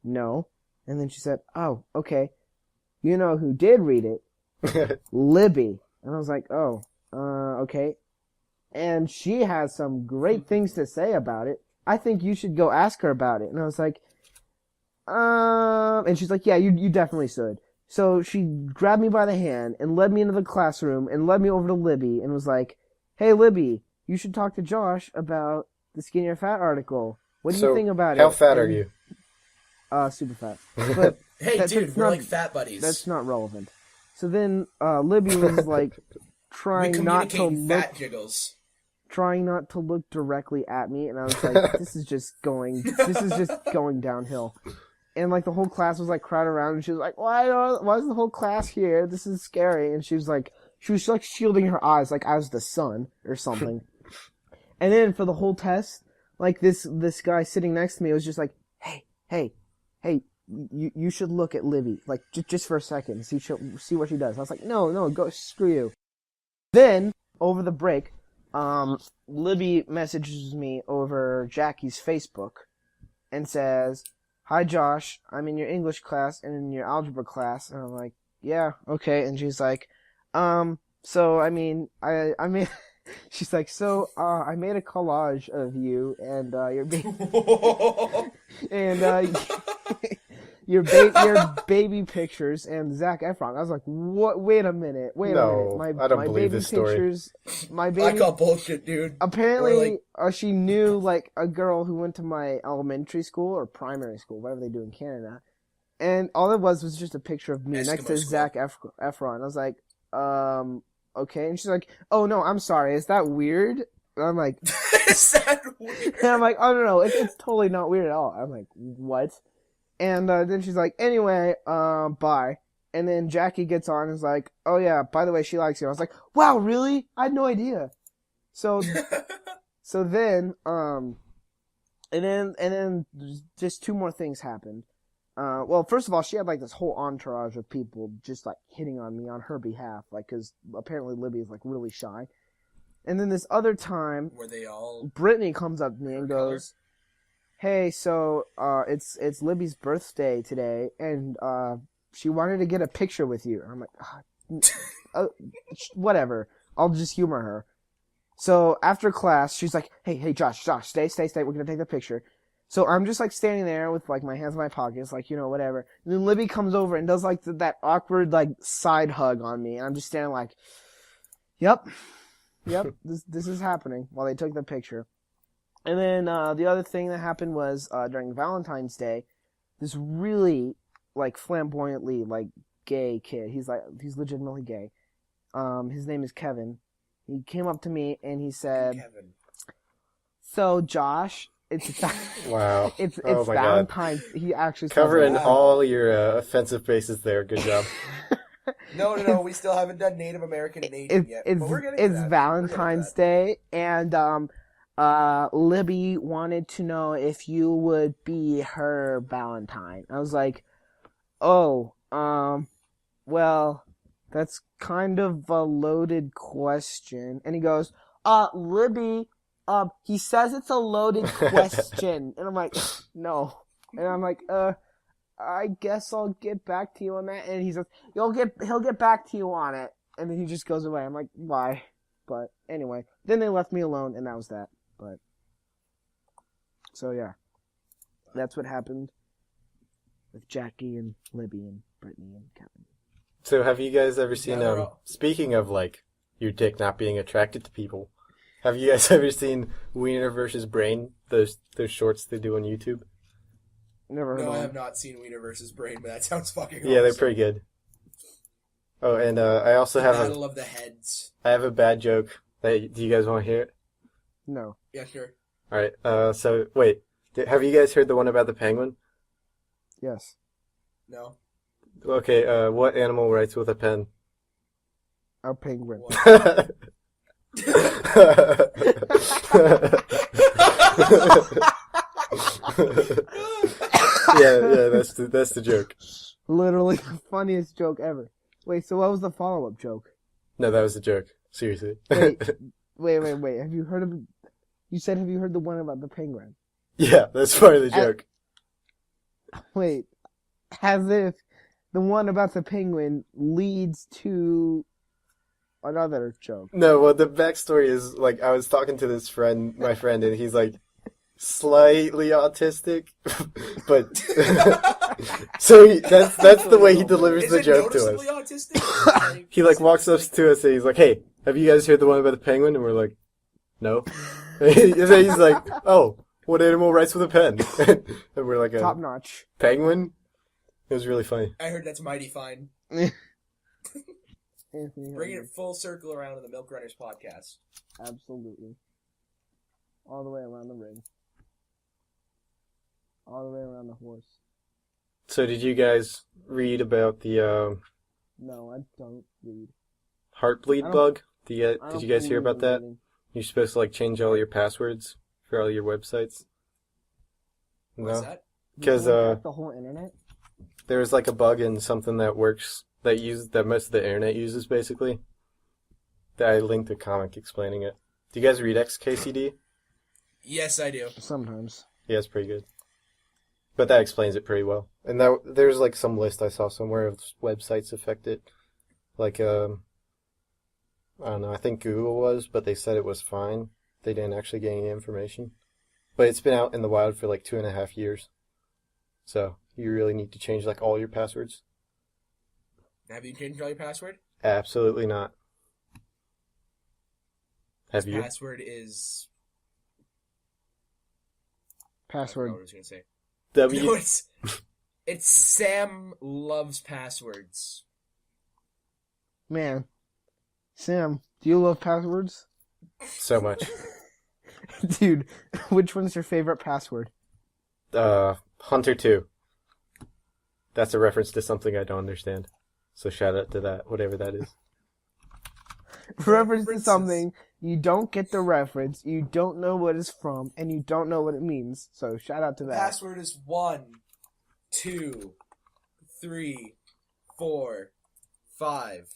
no. And then she said, "Oh, okay. You know who did read it? Libby." And I was like, "Oh, okay." And she has some great things to say about it. I think you should go ask her about it. And I was like, and she's like, "Yeah, you definitely should." So she grabbed me by the hand and led me into the classroom and led me over to Libby and was like, "Hey, Libby, you should talk to Josh about the skinny or fat article. What do you think about it?" How fat are you? Super fat. But Hey, that's dude, we're not- like fat buddies. that's not relevant. So then Libby was like we trying not to communicate in look. fat jiggles. trying not to look directly at me, and I was like, this is just going downhill. And like the whole class was like crowded around, and she was like, why is the whole class here? This is scary. And she was like shielding her eyes like I was the sun or something. And then for the whole test, like this guy sitting next to me was just like, hey, you should look at Libby, like just for a second, see what she does. I was like, no, go screw you. Then over the break, Libby messages me over Jackie's Facebook and says, "Hi Josh, I'm in your English class and in your algebra class." And I'm like, "Yeah, okay." And she's like, so I mean, I mean, she's like, "So, I made a collage of you and your your baby pictures and Zac Efron." I was like, "What? Wait a minute. I don't believe this story. My baby I call bullshit, dude. Apparently, she knew like a girl who went to my elementary school or primary school, whatever they do in Canada, and all it was just a picture of me Eskimo next to school. Zac Efron. I was like, okay, and she's like, "Oh no, I'm sorry. Is that weird?" And I'm like, Is that weird? and I'm like, "Oh no, it's totally not weird at all." I'm like, "What?" And then she's like, "Anyway, bye." And then Jackie gets on and is like, "Oh yeah, by the way, she likes you." I was like, "Wow, really? I had no idea." So then, and then just two more things happened. Well, first of all, she had like this whole entourage of people just like hitting on me on her behalf, like, cause apparently Libby is like really shy. And then this other time, Were they all? Brittany comes up to me and goes, "Hey, so, it's Libby's birthday today, and, she wanted to get a picture with you." And I'm like, whatever. I'll just humor her. So after class, she's like, hey, Josh, stay. We're gonna take the picture. So I'm just like standing there with like my hands in my pockets, like, whatever. And then Libby comes over and does like that awkward like side hug on me, and I'm just standing like, yep, this is happening while they took the picture. And then the other thing that happened was during Valentine's Day, this really like flamboyantly like gay kid. He's legitimately gay. His name is Kevin. He came up to me and he said, Kevin. "So Josh, it's Wow. it's Oh my God. Valentine's." He actually says Covering that. all your offensive bases there. Good job. No, we still haven't done Native American Native yet. But we're getting to It's that. Valentine's Day, and Libby wanted to know if you would be her Valentine. I was like, "Oh, well, that's kind of a loaded question." And he goes, "Libby, he says it's a loaded question." And I'm like, "No." And I'm like, "I guess I'll get back to you on that." And he says, he'll get back to you on it. And then he just goes away. I'm like, "Why?" But anyway, then they left me alone, and that was that. But so yeah, that's what happened with Jackie and Libby and Brittany and Kevin. So have you guys ever seen, Yeah, they're all- speaking of like your dick not being attracted to people, have you guys ever seen Wiener versus Brain? Those shorts they do on YouTube? Never heard No, of I them. have not seen Wiener versus Brain, but that sounds fucking Yeah, they're awesome. pretty good. Oh, and I also have Battle of the Heads. a bad joke. Do you guys want to hear it? No. Yeah, sure. All right. So wait, have you guys heard the one about the penguin? Yes. No. Okay. What animal writes with a pen? A penguin. What? yeah, that's the joke. Literally the funniest joke ever. Wait, so what was the follow-up joke? No, that was the joke. Seriously. Wait. Have you heard of... You said, have you heard the one about the penguin? Yeah, that's part of the joke. Wait. As if the one about the penguin leads to another joke. No, well, the backstory is, like, I was talking to my friend, and he's, like, slightly autistic, but, so that's the way he delivers Is the it joke to noticeably us. autistic? He, like, walks up to us, and he's like, "Hey, have you guys heard the one about the penguin?" And we're like, "No." And then he's like, "Oh, what animal writes with a pen?" And we're like, Top notch. penguin? It was really funny. I heard that's mighty fine. Anthony Bring Hopkins. it full circle around to the Milk Runners podcast. Absolutely. all the way around the ring, all the way around the horse. So did you guys read about the No, I don't read. Heartbleed I don't- bug? I Did don't you guys hear believe about in that? reading. You're supposed to like change all your passwords for all your websites. What's No, that? 'Cause, You wanna hack the whole internet. there was like a bug in something that works that most of the internet uses basically. That I linked a comic explaining it. Do you guys read XKCD? Yes, I do. Sometimes. Yeah, it's pretty good. But that explains it pretty well. And there's like some list I saw somewhere of websites affected. Like, I don't know, I think Google was, but they said it was fine. They didn't actually get any information. But it's been out in the wild for like 2.5 years. So, you really need to change like all your passwords? Have you changed all your password? Absolutely not. Have His you? password is... I Password. don't know what I was going to say. W. No, it's Sam loves passwords. Man, Sam, do you love passwords? So much. Dude, which one's your favorite password? Hunter 2. That's a reference to something I don't understand. So shout out to that, whatever that is. Reference to References. something, you don't get the reference, you don't know what it's from, and you don't know what it means. So shout out to that. Password is 1, 2, 3, 4, 5.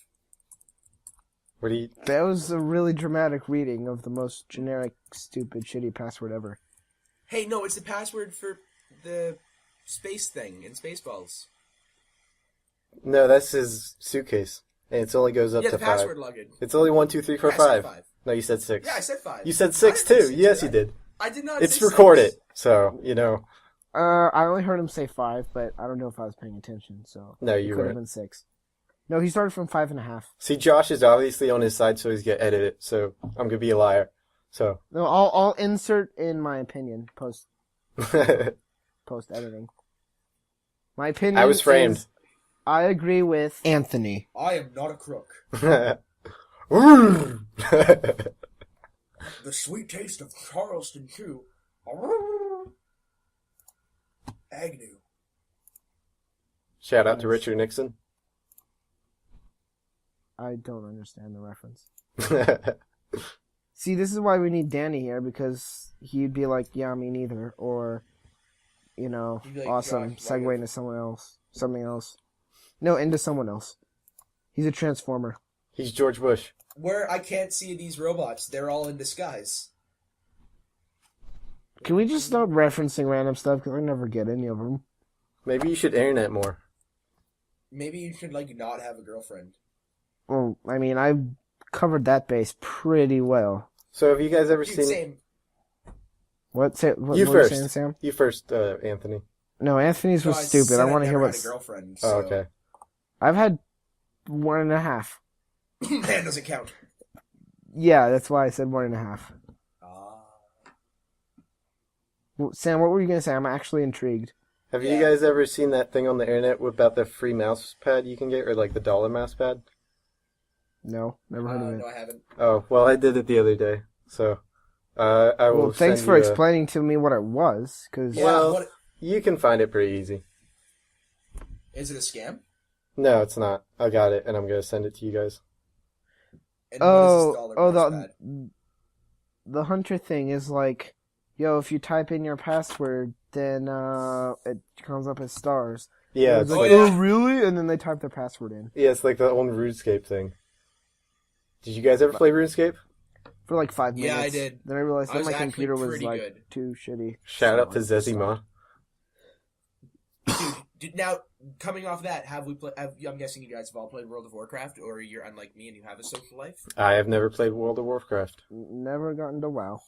What do you... That was a really dramatic reading of the most generic, stupid, shitty password ever. Hey, no, it's the password for the space thing in Spaceballs. No, that's his suitcase. And it only goes up Yeah, to the 5. password luggage. It's only 1, 2, 3, 4, Yeah, I said 5. 5. No, you said 6. Yeah, I said 5. You said I 6 didn't too. say Yes, that. you did. I did not It's say recorded. 6. So, you know. I only heard him say 5, but I don't know if I was paying attention, so No, it you could have weren't. been 6. No, he started from 5.5. See, Josh is obviously on his side, so he's gonna edit it. So I'm gonna be a liar. So No, I'll insert in my opinion post editing. My opinion. I was framed. is I agree with Anthony. I am not a crook. The sweet taste of Charleston Chew. Agnew. Shout out to Richard Nixon. I don't understand the reference. See, this is why we need Danny here, because he'd be like, yeah, me neither. Or, you know, He'd be like, awesome, Josh, why segue into someone else. Something else. No, into someone else. He's a transformer. He's George Bush. Where I can't see these robots, they're all in disguise. Can we just stop referencing random stuff, because I never get any of them. Maybe you should internet more. Maybe you should, like, not have a girlfriend. Well, I mean, I covered that base pretty well. So have you guys ever Dude, seen? same. What You were you first. saying, Sam? You first, Anthony. No, Anthony's was No, stupid. said I I've want to hear never what's... had a girlfriend. Oh, So. okay. I've had 1.5. Man doesn't count. Yeah, that's why I said 1.5. Ah. Well, Sam, what were you going to say? I'm actually intrigued. Have you Yeah. guys ever seen that thing on the internet about the free mouse pad you can get, or like the dollar mouse pad? No, never heard of it. No, I haven't. Oh, well, I did it the other day. So, I will Well, thanks send for you a- explaining to me what it was, because... Yeah, Well- what, You can find it pretty easy. is it a scam? No, it's not. I got it, and I'm gonna send it to you guys. And what is this dollar mouse the pad? the Hunter thing is like, yo, if you type in your password, then it comes up as stars. Yeah, And it's like, like yeah. oh really? And then they type their password in yeah, it's like the old RuneScape thing. Did you guys ever play RuneScape? for like 5 minutes. Yeah, I did. Then I realized I that was my actually computer was pretty like good. too shitty. Shout So out to I just Zezima. Now, coming off that, have we played? I'm guessing you guys have all played World of Warcraft, or you're unlike me and you have a social life. I have never played World of Warcraft. Never gotten to WoW.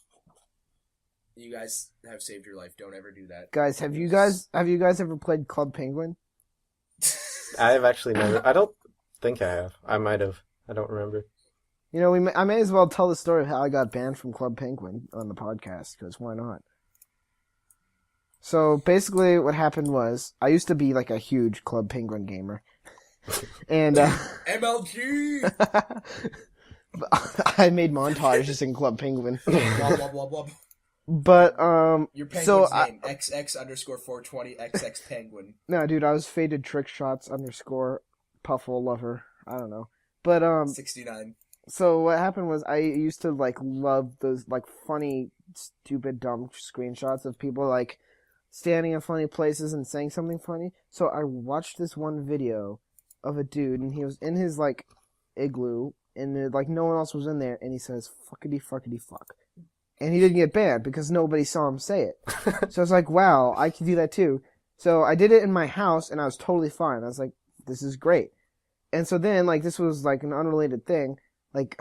You guys have saved your life. Don't ever do that. Guys, have you guys ever played Club Penguin? I have actually never. I don't think I have. I might have. I don't remember. You know, I may as well tell the story of how I got banned from Club Penguin on the podcast, because why not? So basically what happened was, I used to be like a huge Club Penguin gamer. And MLG. I made montages in Club Penguin. Blah blah blah blah. But Your so penguin's name XX_420 XX penguin. no, dude, I was faded trick shots _ Puffle lover. I don't know. But 69. so what happened was I used to like love those like funny, stupid, dumb screenshots of people like standing in funny places and saying something funny. So I watched this one video of a dude, and he was in his like igloo, and like no one else was in there, and he says "fuckity fuckity fuck," and he didn't get banned because nobody saw him say it. So I was like, wow, I can do that too. So I did it in my house, and I was totally fine. I was like, this is great. And so then, like, this was like an unrelated thing. Like,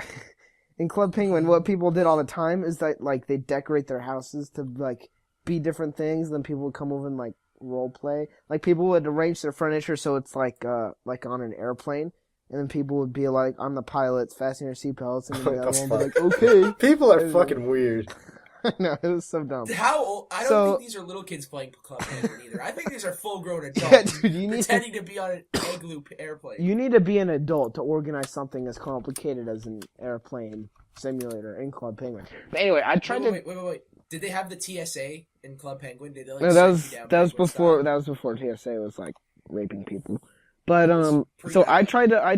in Club Penguin, what people did all the time is that, like, they decorate their houses to, like, be different things. Then people would come over and, like, role play. Like, people would arrange their furniture so it's, like on an airplane. And then people would be like, I'm the pilot, fasten your seatbelts. And then the other one would be like, okay. People are fucking weird. No, it was so dumb. How old? I don't So- think these are little kids playing Club Penguin either. I think these are full-grown Yeah, adults dude, you need pretending to be on an igloo airplane. You need to be an adult to organize something as complicated as an airplane simulator in Club Penguin. But anyway, I tried Wait. Did they have the TSA in Club Penguin? Did they like No, set you down that was penguin before style? TSA was like raping people. But pretty so I bad.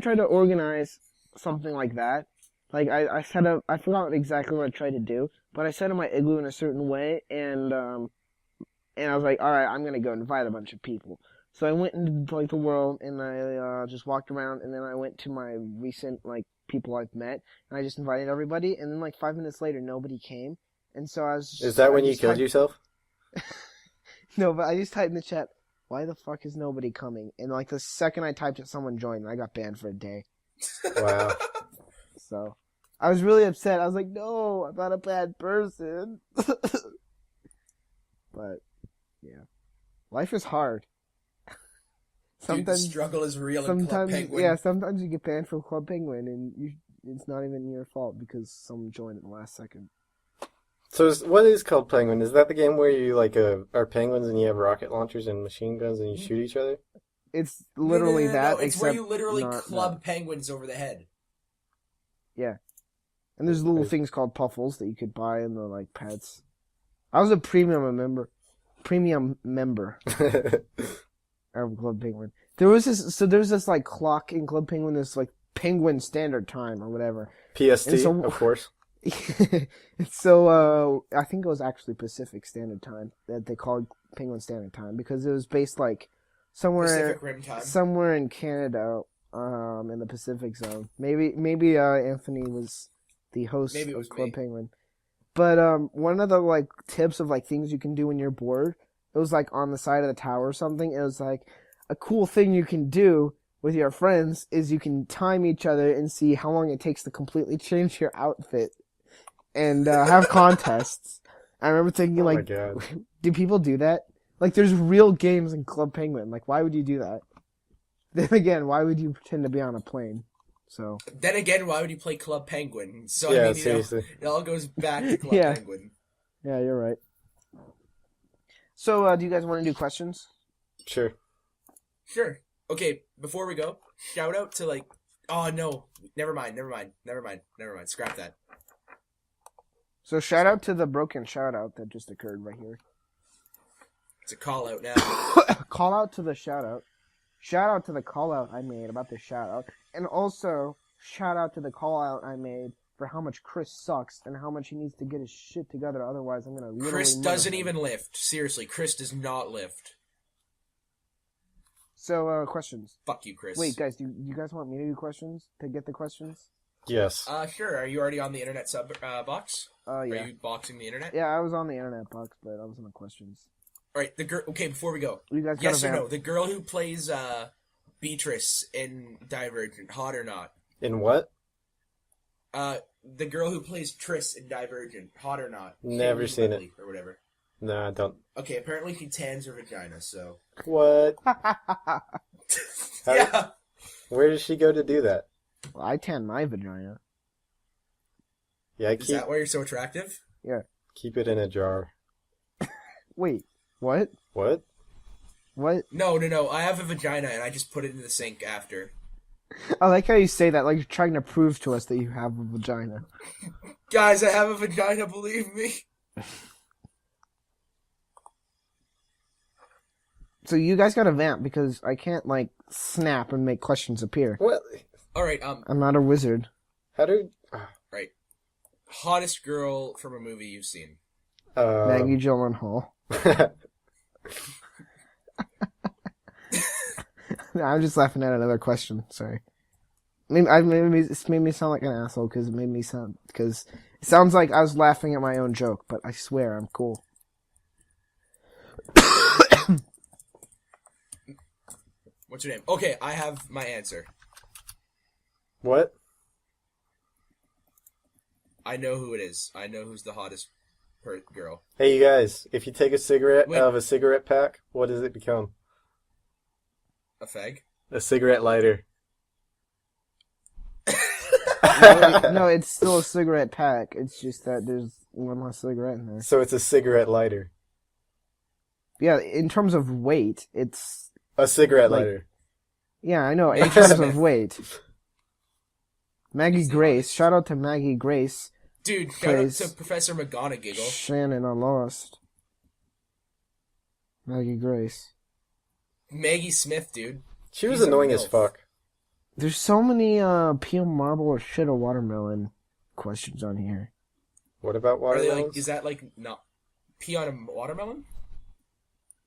tried to organize something like that. Like I set up, I forgot exactly what I tried to do, but I set up my igloo in a certain way, and I was like, all right, I'm gonna go invite a bunch of people. So I went into like the world, and I just walked around, and then I went to my recent like people I've met, and I just invited everybody, and then like 5 minutes later, nobody came, and so I was. Is that when I you just killed typed- yourself? No, but I just typed in the chat, why the fuck is nobody coming? And like the second I typed it, someone joined, and I got banned for a day. Wow. So I was really upset. I was like, no, I'm not a bad person. But yeah, life is hard. Dude, the struggle is real in Club sometimes, Penguin. yeah, sometimes you get banned from Club Penguin, and it's not even your fault because someone joined at the last second. So what is Club Penguin? Is that the game where you like are penguins and you have rocket launchers and machine guns and you shoot each other? It's literally No, that. It's except where you literally not club that. penguins over the head. And there's little things called puffles that you could buy in the like pets. I was a premium member of Club Penguin. There's this like clock in Club Penguin, this like Penguin Standard Time or whatever. PST, And so- of course. So I think it was actually Pacific Standard Time that they called Penguin Standard Time because it was based like Pacific Rim time. somewhere in Canada, in the Pacific Zone. Maybe Anthony was the host Maybe it of was Club me. Penguin. But one of the like tips of like things you can do when you're bored, it was like on the side of the tower or something. It was like a cool thing you can do with your friends is you can time each other and see how long it takes to completely change your outfit and have contests. I remember thinking Oh my like, god. do people do that? Like, there's real games in Club Penguin. Like, why would you do that? Then again, why would you pretend to be on a plane? So, Then again, why would you play Club Penguin? So Yeah, I mean, seriously. it all goes back to Club Yeah. Penguin. yeah, you're right. So, do you guys want to do questions? Sure. Sure. Okay, before we go, shout out to like. Oh no, never mind. Scrap that. So, shout out to the broken shout out that just occurred right here. It's a call out now. Call out to the shout out. Shout out to the call out I made about the shout out. And also, shout out to the call out I made for how much Chris sucks and how much he needs to get his shit together. Otherwise, I'm gonna literally Chris murder doesn't him. even lift. Seriously, Chris does not lift. So, questions. Fuck you, Chris. Wait, guys, do you guys want me to do questions to get the questions? Yes. Sure. Are you already on the internet sub box? Yeah. Are you boxing the internet? Yeah, I was on the internet box, but I was on the questions. All right. The girl. Okay, before we go, You guys got yes a or vamp? no? The girl who plays Beatrice in Divergent, hot or not? In what? The girl who plays Triss in Divergent, hot or not? Never Hayley seen it. Woodley or whatever. No, I don't. Okay, apparently she tans her vagina. So What? yeah. Where does she go to do that? Well, I tan my vagina. Yeah, Is that why you're so attractive? keep it in a jar. Wait, what? What? What? No. I have a vagina and I just put it in the sink after. I like how you say that, like you're trying to prove to us that you have a vagina. Guys, I have a vagina. Believe me. So you guys gotta vamp because I can't like snap and make questions appear. Well, All right. I'm not a wizard. how do Right. Hottest girl from a movie you've seen. Maggie Gyllenhaal. I'm just laughing at another question. Sorry. It's made me sound like an asshole because it sounds like I was laughing at my own joke, but I swear I'm cool. What's your name? Okay, I have my answer. What? I know who it is. I know who's the hottest girl. Hey, you guys! If you take a cigarette Wait. out of a cigarette pack, what does it become? A fag? A cigarette lighter. No, it's still a cigarette pack. It's just that there's one less cigarette in there. So it's a cigarette lighter. Yeah, in terms of weight, it's... A cigarette Like- lighter. Yeah, I know. In Maggie terms Smith. of weight. Maggie Grace. Shout out to Maggie Grace. Dude, shout out Plays- to Professor McGonagall. Shannon on Lost. Maggie Grace. Maggie Smith, dude. She was He's a annoying as MILF. fuck. There's so many peel marble or shit a watermelon questions on here. What about Are they watermelons? like? Is that like not pee on a watermelon?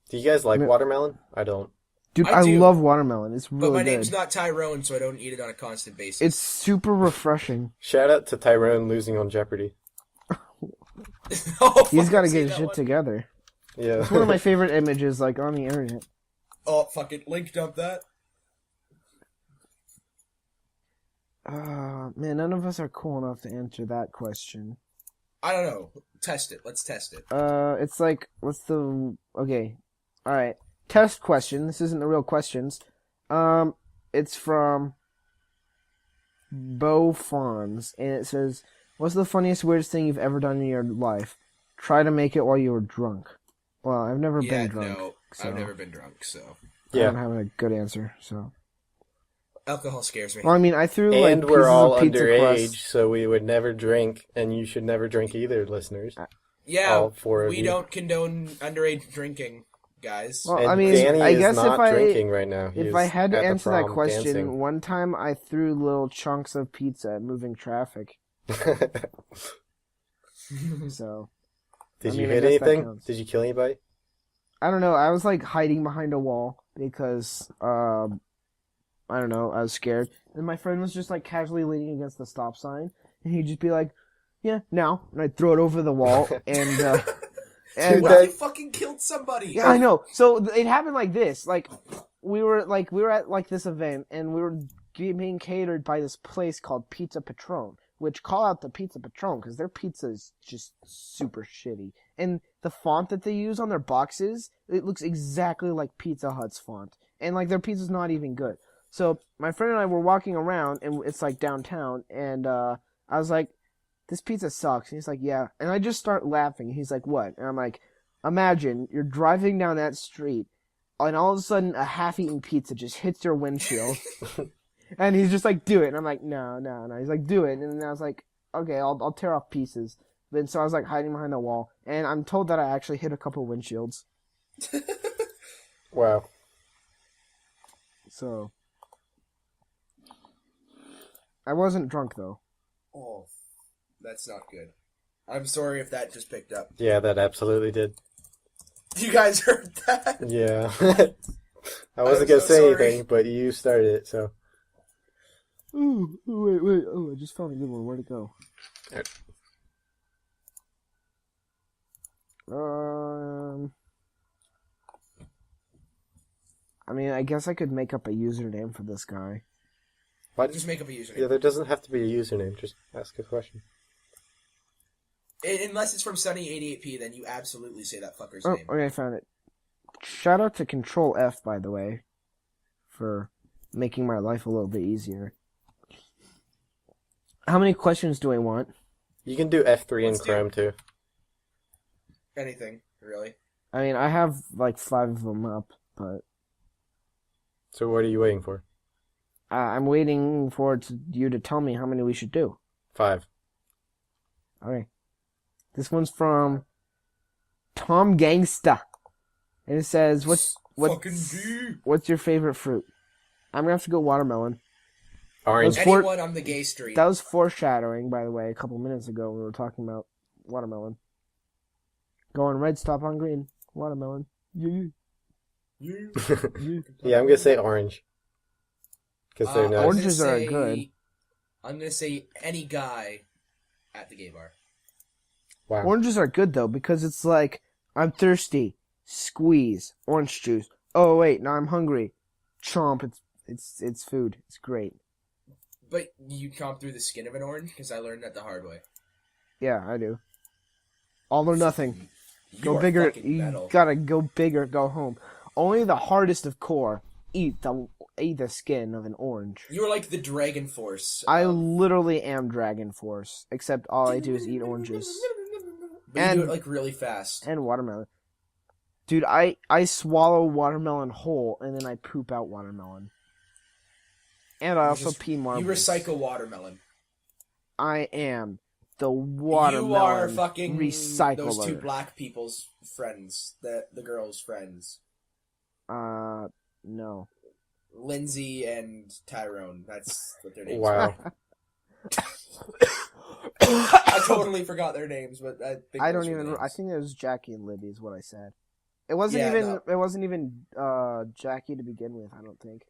Do you guys like No. watermelon? I don't. Dude, I I do. love watermelon. It's But really my good. name's not Tyrone, so I don't eat it on a constant basis. It's super refreshing. Shout out to Tyrone losing on Jeopardy. Oh, He's got to fucking get say his that shit one. together. Yeah. It's one of my favorite images, like, on the internet. Oh, fuck it. Link dump that. Man, none of us are cool enough to answer that question. I don't know. Test it. Let's test it. It's like, what's the... Okay. Alright. Test question. This isn't the real questions. It's from Bo Fawns, and it says, what's the funniest, weirdest thing you've ever done in your life? Try to make it while you were drunk. Well, I've never Yeah, been drunk, no. so I've never been drunk, so. I don't Yeah. have a good answer, so... Alcohol scares me. Well, I mean, I threw, like, And we're pieces all of pizza underage, crust. so we would never drink, and you should never drink either, listeners. Yeah, all four of we you. don't condone underage drinking, guys. Well, And I mean, Danny I is guess not if I drinking right now. He if is I had to at the answer that prom question, dancing. one time I threw little chunks of pizza at moving traffic. So Did I you mean, I hit guess that anything? counts. Did you kill anybody? I don't know. I was like hiding behind a wall because I don't know. I was scared, and my friend was just like casually leaning against the stop sign, and he'd just be like, "Yeah, now," and I'd throw it over the wall, and and Wow, you fucking killed somebody! yeah, I know. So it happened like this. Like we were at like this event, and we were being catered by this place called Pizza Patron. Which call out the Pizza Patron because their pizza is just super shitty, and the font that they use on their boxes, it looks exactly like Pizza Hut's font, and like their pizza's not even good. So my friend and I were walking around, and it's like downtown, and I was like, "This pizza sucks." And he's like, "Yeah," and I just start laughing. He's like, "What?" And I'm like, "Imagine you're driving down that street, and all of a sudden a half-eaten pizza just hits your windshield." And he's just like, "Do it." And I'm like, no. He's like, "Do it." And then I was like, "Okay, I'll tear off pieces." Then so I was like hiding behind the wall, and I'm told that I actually hit a couple windshields. Wow. So I wasn't drunk though. Oh, that's not good. I'm sorry if that just picked up. Yeah, that absolutely did. You guys heard that? Yeah. I wasn't I'm gonna so say sorry. anything, but you started it, so. Ooh, wait. Oh, I just found a good one. Where'd it go? Alright. I mean, I guess I could make up a username for this guy. What? Just make up a username. Yeah, there doesn't have to be a username. Just ask a question. Unless it's from Sunny88P, then you absolutely say that fucker's Oh, name. okay, I found it. Shout out to Control F, by the way, for making my life a little bit easier. How many questions do I want? You can do F3 in Let's do- Chrome too. Anything, really. I mean, I have like 5 of them up, but So what are you waiting for? I'm waiting for you to tell me how many we should do. 5. Okay. This one's from Tom Gangsta. And it says, Fucking G. What's your favorite fruit? I'm gonna have to go watermelon. Orange. Those- For- Anyone on the gay street. That was foreshadowing, by the way, a couple minutes ago when we were talking about watermelon. Going red, stop on green. Watermelon. Yeah. Yeah, I'm gonna say orange. Because they're I'm nice. gonna Oranges are say- good. I'm gonna say any guy at the gay bar. Wow. Oranges are good though because it's like I'm thirsty, squeeze orange juice. Oh wait, now I'm hungry. Chomp. It's food. It's great. But you chomp through the skin of an orange? Because I learned that the hard way. Yeah, I do. All or nothing. You Go are bigger. fucking You metal. gotta go bigger. Go home. Only the hardest of core eat the skin of an orange. You are like the Dragon Force. I literally am Dragon Force, except all I do is eat oranges But and- you do it like really fast. and watermelon. Dude, I swallow watermelon whole and then I poop out watermelon. And I also pee marbles. You recycle watermelon. I am the You watermelon are fucking recycler. those two black people's friends. The girls' friends. No. Lindsay and Tyrone. That's what their names Wow. are. I totally forgot their names, but I think I those don't were the even. I names. think it was Jackie and Libby is what I said. It wasn't Yeah, even. no. It wasn't even Jackie to begin with. I don't think.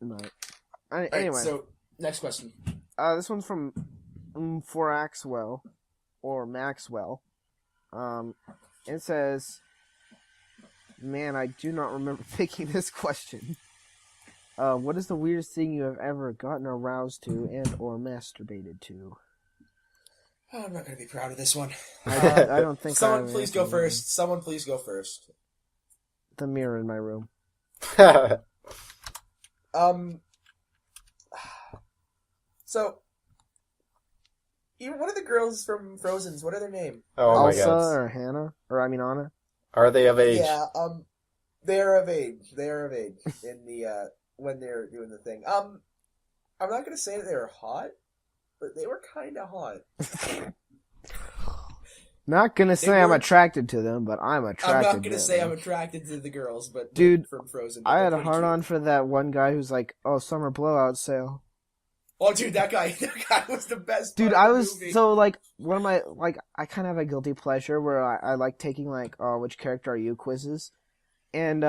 But Alright, anyway, so next question. this one's from for Axwell or Maxwell. It says, "Man, I do not remember picking this question. What is the weirdest thing you have ever gotten aroused to and or masturbated to?" Oh, I'm not gonna be proud of this one. I don't think. I Someone have please go anything. first. Someone please go first. The mirror in my room. So, what are the girls from Frozen's? What are their name? Oh my Elsa god. or Hannah, or I mean Anna. Are they of age? Yeah, they are of age. They are of age in the when they're doing the thing. I'm not gonna say that they were hot, but they were kind of hot. Not gonna say I'm weren't- attracted to them, but I'm attracted. I'm not to gonna say them. I'm attracted to the girls, but Dude, from Frozen. I they're had a pretty hard cute. on for that one guy who's like, "Oh, summer blowout sale." Oh, dude, that guy was the best. Dude, part I of the was movie. so like one of my like I kind of have a guilty pleasure where I like taking like which character are you quizzes, and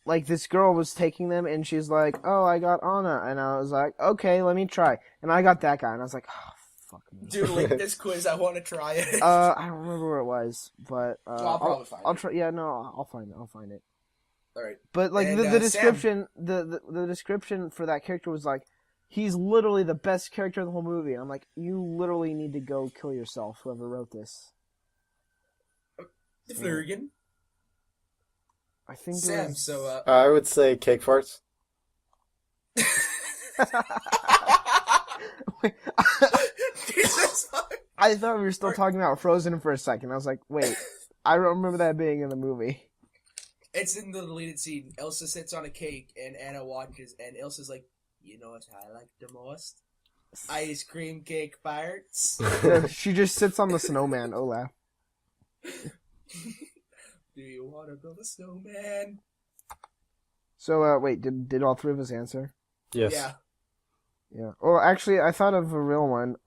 like this girl was taking them and she's like, "Oh, I got Anna," and I was like, "Okay, let me try," and I got that guy and I was like, "Oh, fuck me." Dude, link this quiz. I want to try it. I don't remember where it was, but I'll probably find I'll it. try. Yeah, no, I'll find it. I'll find it. All right. But like And, the Sam. description, the description for that character was like, he's literally the best character in the whole movie. And I'm like, you literally need to go kill yourself, whoever wrote this. The Flurgan. I think it Sam. was... So. I would say cake farts. Jesus. I thought we were still talking about Frozen for a second. I was like, wait, I don't remember that being in the movie. It's in the deleted scene. Elsa sits on a cake and Anna watches, and Elsa's like, "You know what I like the most? Ice cream cake parts." She just sits on the snowman, Olaf. Do you want to build a snowman? So, wait, did all three of us answer? Yes. Yeah. Yeah. Well, actually, I thought of a real one.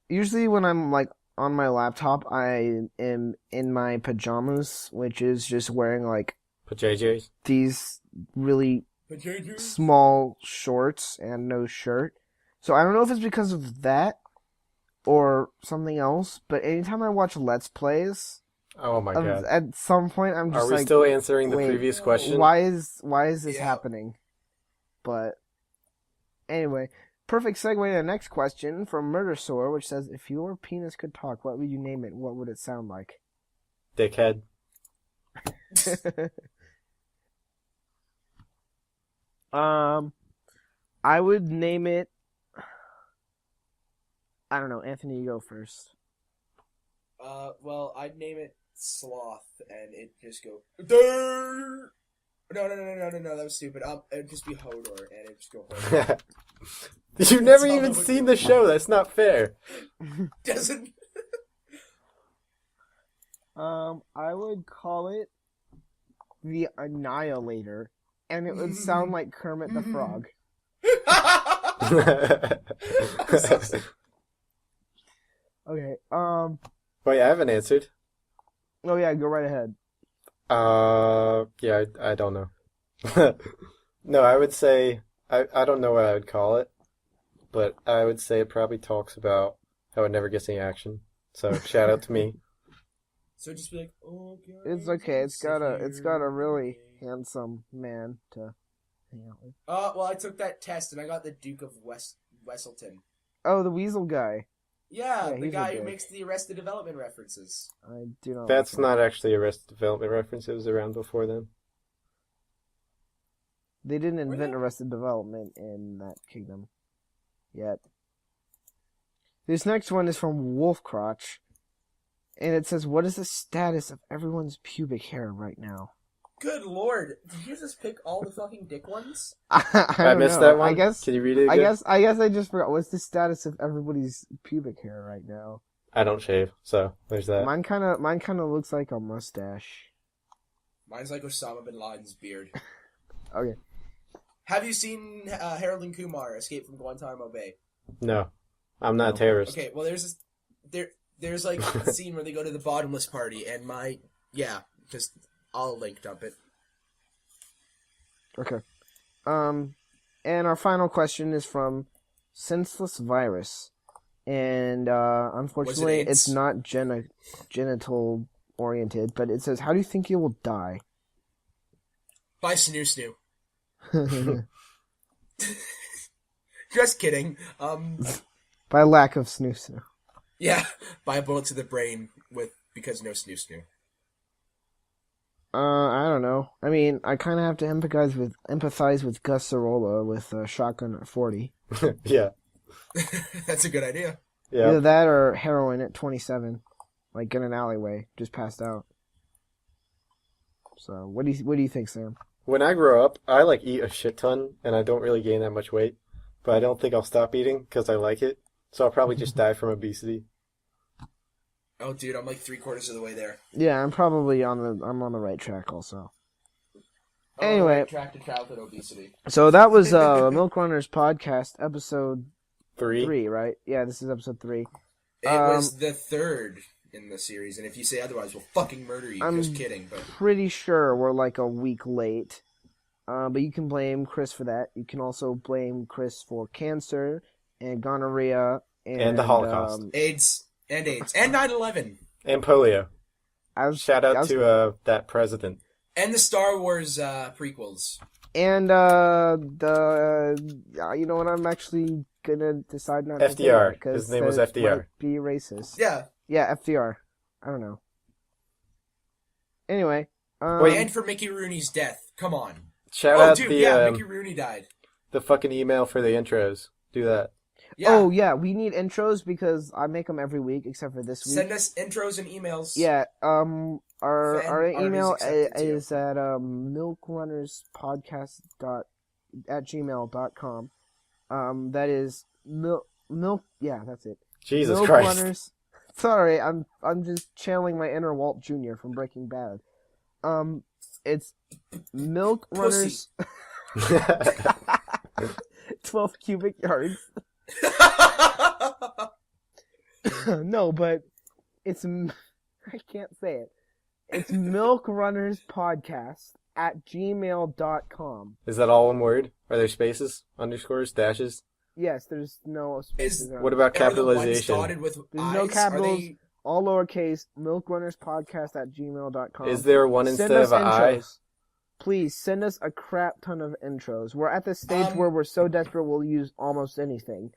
Usually when I'm like on my laptop, I am in my pajamas, which is just wearing like Put JJ's. these really But you're small shorts and no shirt. So I don't know if it's because of that or something else, but anytime I watch Let's Plays, Oh my god. at some point I'm just Are we like, still answering the wait, previous question? why is this Yeah. happening? But anyway, perfect segue to the next question from Murdersaur, which says, if your penis could talk, what would you name it? What would it sound like? Dickhead. I would name it. I don't know. Anthony, you go first. well, I'd name it Sloth, and it'd just go. "Durr!" No, that was stupid. It'd just be Hodor, and it'd just go Hodor. You've never That's all even it would seen be. the show. That's not fair. Doesn't. I would call it the Annihilator, and it would sound like Kermit the Frog. Okay. Wait, I haven't answered. Oh yeah, go right ahead. Yeah, I don't know. No, I would say I don't know what I would call it, but I would say it probably talks about how it never gets any action. So shout out to me. So just be like, oh, God, It's okay. It's got a really handsome man to hang out with. Well, I took that test and I got the Duke of Wesselton. Oh, the Weasel guy. Yeah, Yeah, the he's a guy who dick. makes the Arrested Development references. I do not. That's like him. not actually Arrested Development reference. It was around before then. They didn't Were invent they? Arrested Development in that kingdom yet. This next one is from Wolfcrotch, and it says, "What is the status of everyone's pubic hair right now?" Good lord, did you just pick all the fucking dick ones? I I don't missed know. that one. I guess. Can you read it I again? guess I just forgot. What's the status of everybody's pubic hair right now? I don't shave, so there's that. Mine kind of looks like a mustache. Mine's like Osama bin Laden's beard. Okay. Have you seen Harold and Kumar Escape from Guantanamo Bay? No, I'm not a terrorist. Okay, well there's like a scene where they go to the bottomless party, and just I'll link dump it. Okay. And our final question is from Senseless Virus. And unfortunately, AIDS? it's not genital oriented, but it says, "How do you think you will die?" Bye, Snoo Snoo. Just kidding. By lack of snooze. Yeah, by a bullet to the brain because no Snoo Snoo. I don't know. I mean, I kind of have to empathize with Gus Sorolla with Shotgun at 40. Yeah, That's a good idea. yeah. Either that or heroin at 27, like in an alleyway, just passed out. So, what do you think, Sam? When I grow up, I like eat a shit ton, and I don't really gain that much weight. But I don't think I'll stop eating because I like it. So I'll probably just die from obesity. Oh, dude, I'm like 3/4 of the way there. Yeah, I'm on the right track also. I'm on the Anyway. right track to childhood obesity. So that was Milk Runners podcast episode 3. 3, right? Yeah, this is episode 3. It was the third in the series, and if you say otherwise, we'll fucking murder you. I'm Just kidding, but Pretty sure we're like a week late. But you can blame Chris for that. You can also blame Chris for cancer and gonorrhea And the Holocaust. AIDS and 9/11 And polio. Shout out I was- to that president. and the Star Wars prequels. And you know what? I'm actually gonna decide not to say FDR. that, 'cause His name was that FDR. might be racist. Yeah, Yeah, FDR. I don't know. Anyway, and for Mickey Rooney's death. Come on. Shout Oh, out dude, the Mickey Rooney died. the fucking email for the intros. Do that. Yeah. Oh yeah, we need intros because I make them every week except for this week. Send us intros and emails. Yeah, our Fan our art is email accepted, too. is at milkrunnerspodcast@gmail.com. That is milk. Yeah, that's it. Jesus Milk Christ. Runners. Sorry, I'm just channeling my inner Walt Jr. from Breaking Bad. It's Milk Runners. 12 cubic yards. No, but it's I can't say it. It's Milk Runners Podcast at gmail.com. Is that all one word? Are there spaces, underscores, dashes? Yes, there's no spaces. around What it. about Are the ones capitalization? dotted with There's eyes? no Are capitals. they- All lowercase, Milk Runners Podcast at gmail.com. Is there one Send instead us of an I? intros. Please send us a crap ton of intros. We're at the stage Um, where we're so desperate we'll use almost anything.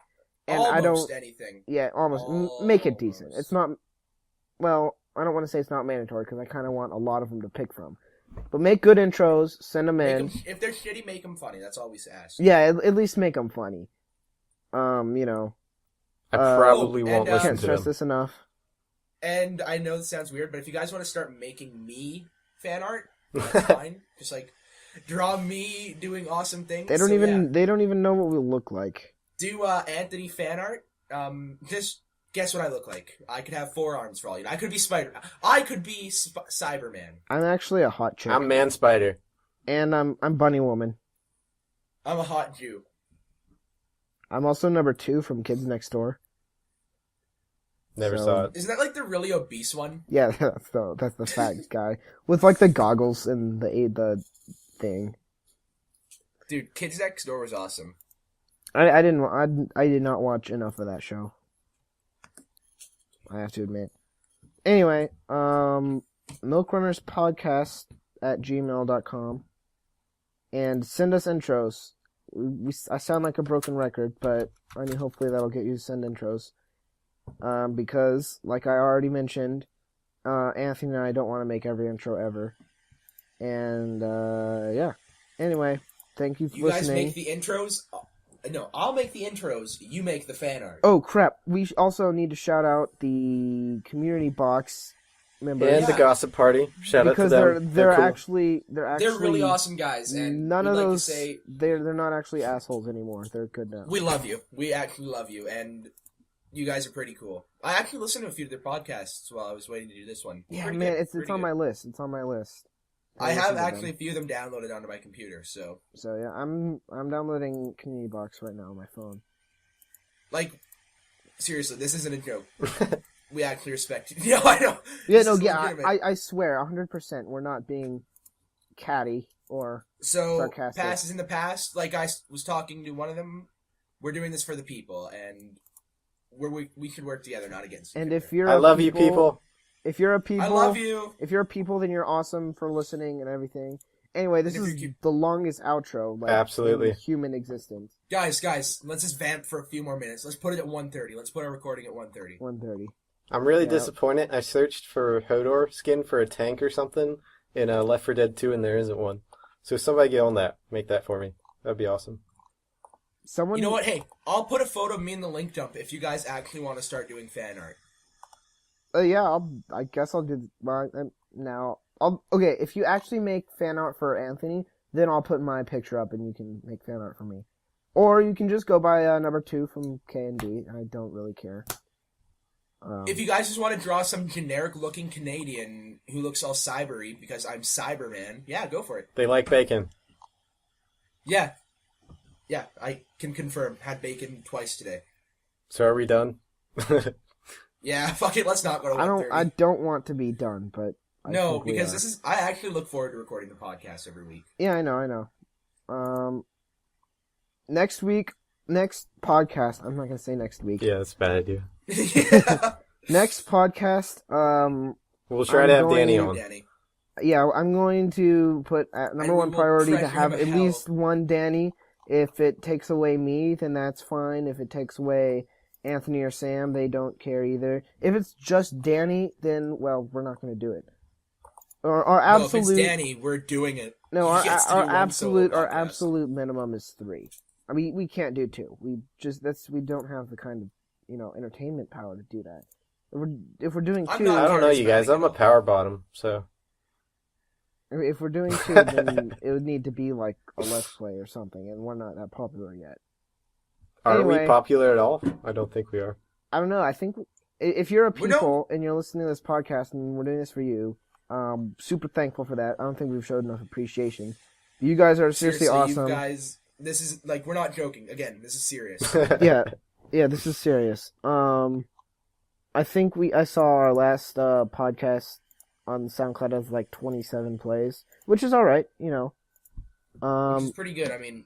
And almost I don't. anything. Yeah, almost. Make it decent. Almost. It's not. Well, I don't want to say it's not mandatory because I kind of want a lot of them to pick from. But make good intros. Send them in. If they're shitty, make them funny. That's all we ask. Yeah, at least make them funny. You know, I probably Oh, won't and, listen can't to stress them. this enough. And I know this sounds weird, but if you guys want to start making me fan art, that's fine. Just like draw me doing awesome things. They don't So, even. yeah. They don't even know what we look like. Do Anthony fan art. Just Guess what I look like? I could have 4 arms for all you know. I could be Spider. I could be Cyberman. I'm actually a hot chick. I'm Man Spider. And I'm Bunny Woman. I'm a hot Jew. I'm also number 2 from Kids Next Door. Never So- saw it. Isn't that like the really obese one? Yeah, that's the fat guy with like the goggles and the thing. Dude, Kids Next Door was awesome. I did not watch enough of that show. I have to admit. Anyway, milkrunnerspodcast@gmail.com, and send us intros. I sound like a broken record, but I mean, hopefully that'll get you to send intros. Because, like I already mentioned, Anthony and I don't want to make every intro ever. And, yeah. Anyway, thank you for You guys listening. make the intros. No, I'll make the intros. You make the fan art. Oh, crap. We also need to shout out the community box members. And Yeah. the Gossip Party. Shout out to because them. they're cool. actually They're really awesome guys, and none we'd of like those to say they're not actually assholes anymore. They're good now. we love you. We actually love you, and you guys are pretty cool. I actually listened to a few of their podcasts while I was waiting to do this one. Yeah, Pretty man, good, it's pretty on good. my list. It's on my list. I listen have to actually them. a few of them downloaded onto my computer, so So yeah, I'm downloading Community Box right now on my phone. like seriously, this isn't a joke. We actually respect you. No, I know. Yeah, This no, is yeah, legitimate. I swear, 100%, we're not being catty or So sarcastic. past is in the past. Like was talking to one of them. We're doing this for the people, and we should work together, not against. and each if other. you're I love you, people. if you're a people, I love you. If you're a people, then you're awesome for listening and everything. Anyway, this And if is you're the longest outro like Absolutely. in human existence. Guys, let's just vamp for a few more minutes. Let's put it at 1:30. Let's put our recording at 1:30. 1:30. I'm really Yeah. disappointed. I searched for Hodor skin for a tank or something in Left 4 Dead 2, and there isn't one. So somebody get on that. Make that for me. That'd be awesome. Someone, You know what? Hey, I'll put a photo of me in the link dump if you guys actually want to start doing fan art. Yeah, I guess I'll do now. Okay, if you actually make fan art for Anthony, then I'll put my picture up and you can make fan art for me. Or you can just go by number 2 from K&D. I don't really care. If you guys just want to draw some generic-looking Canadian who looks all cybery because I'm Cyberman, yeah, go for it. They like bacon. Yeah, I can confirm. Had bacon twice today. So are we done? Yeah, fuck it. Let's not go to I 1:30. don't want to be done, but No, think we because are. this is. I actually look forward to recording the podcast every week. Yeah, I know. Next podcast. I'm not gonna say next week. Yeah, that's a bad idea. Yeah. Next podcast. We'll try I'm to have going Danny to- on. Danny. Yeah, I'm going to put at number we one will priority to treasure have him at hell. least one Danny. If it takes away me, then that's fine. If it takes away Anthony or Sam, they don't care either. If it's just Danny, then well, we're not going to do it. Or our No, if absolute it's Danny, we're doing it. no, He gets to our do one absolute solo our podcast. absolute minimum is 3. I mean, we can't do 2. We don't have the kind of entertainment power to do that. If we're doing I'm 2, not- I don't know, you guys. charismatic I'm a at all. power bottom, so if we're doing 2, then it would need to be like a Let's Play or something, and we're not that popular yet. are Anyway. we popular at all? I don't think we are. I don't know. I think if you're a We don't- people and you're listening to this podcast and we're doing this for you, super thankful for that. I don't think we've showed enough appreciation. You guys are seriously awesome. You guys, this is like we're not joking. Again, this is serious. Yeah, this is serious. I think I saw our last podcast on SoundCloud has like 27 plays, which is all right, Which is pretty good. I mean,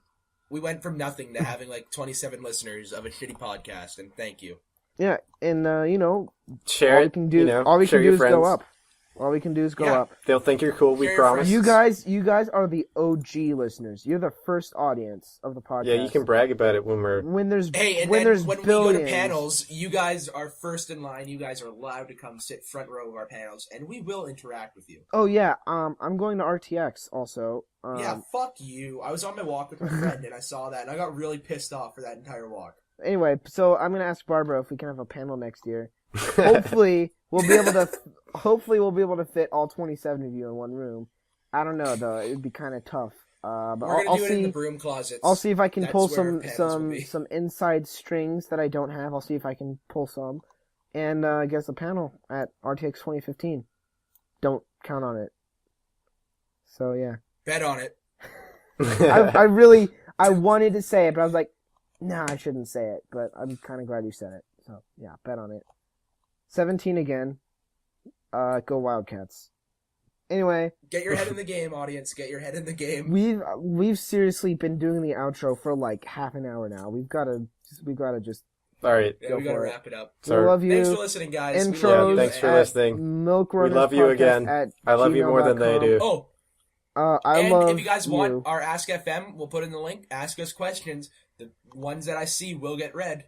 we went from nothing to having like 27 listeners of a shitty podcast, and thank you. Yeah, and Share all it. we can do, all we is friends. go up. All we can do is go Yeah. up. They'll think you're cool. We Share your promise. friends. You guys are the OG listeners. You're the first audience of the podcast. Yeah, you can brag about it when we're. When there's Hey, and when then there's when we billions. go to panels, you guys are first in line. You guys are allowed to come sit front row of our panels, and we will interact with you. Oh yeah, I'm going to RTX also. Yeah, fuck you. I was on my walk with my friend, and I saw that, and I got really pissed off for that entire walk. Anyway, so I'm gonna ask Barbara if we can have a panel next year. Hopefully we'll be able to. Hopefully we'll be able to fit all 27 of you in one room. I don't know though; it'd be kind of tough. But We're gonna I'll do it in the see. broom closets. I'll see if I can That's pull where panels will be. some inside strings that I don't have. I'll see if I can pull some. and I guess a panel at RTX 2015. Don't count on it. So yeah, Bet on it. I wanted to say it, but I was like, nah, I shouldn't say it. But I'm kind of glad you said it. So yeah, bet on it. 17 again. Go Wildcats. Anyway, Get your head in the game, audience. Get your head in the game. we've seriously been doing the outro for like half an hour now. We've got to just. All right. Yeah, Go we gotta for it. wrap it up. We love you. Sorry. Thanks for listening, guys. We Intros. love you. Yeah, thanks for And- listening. Milk Runners We love you Podcast again. at I love you more than they gmail.com. do. Oh, I and love if you guys want you. our Ask FM, we'll put in the link. Ask us questions. The ones that I see will get read.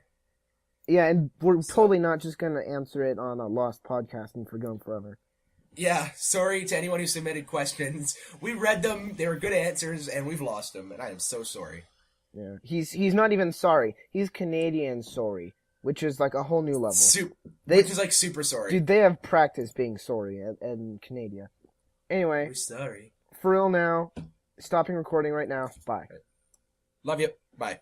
Yeah, and we're So- totally not just gonna answer it on a Lost Podcast and Forgotten Forever. Yeah, sorry to anyone who submitted questions. We read them. They were good answers, and we've lost them, and I am so sorry. Yeah, he's not even sorry. He's Canadian sorry, which is like a whole new level. Which is like super sorry. Dude, they have practice being sorry in Canada. Anyway, We're sorry. for real now, stopping recording right now. Bye. Love you. Bye.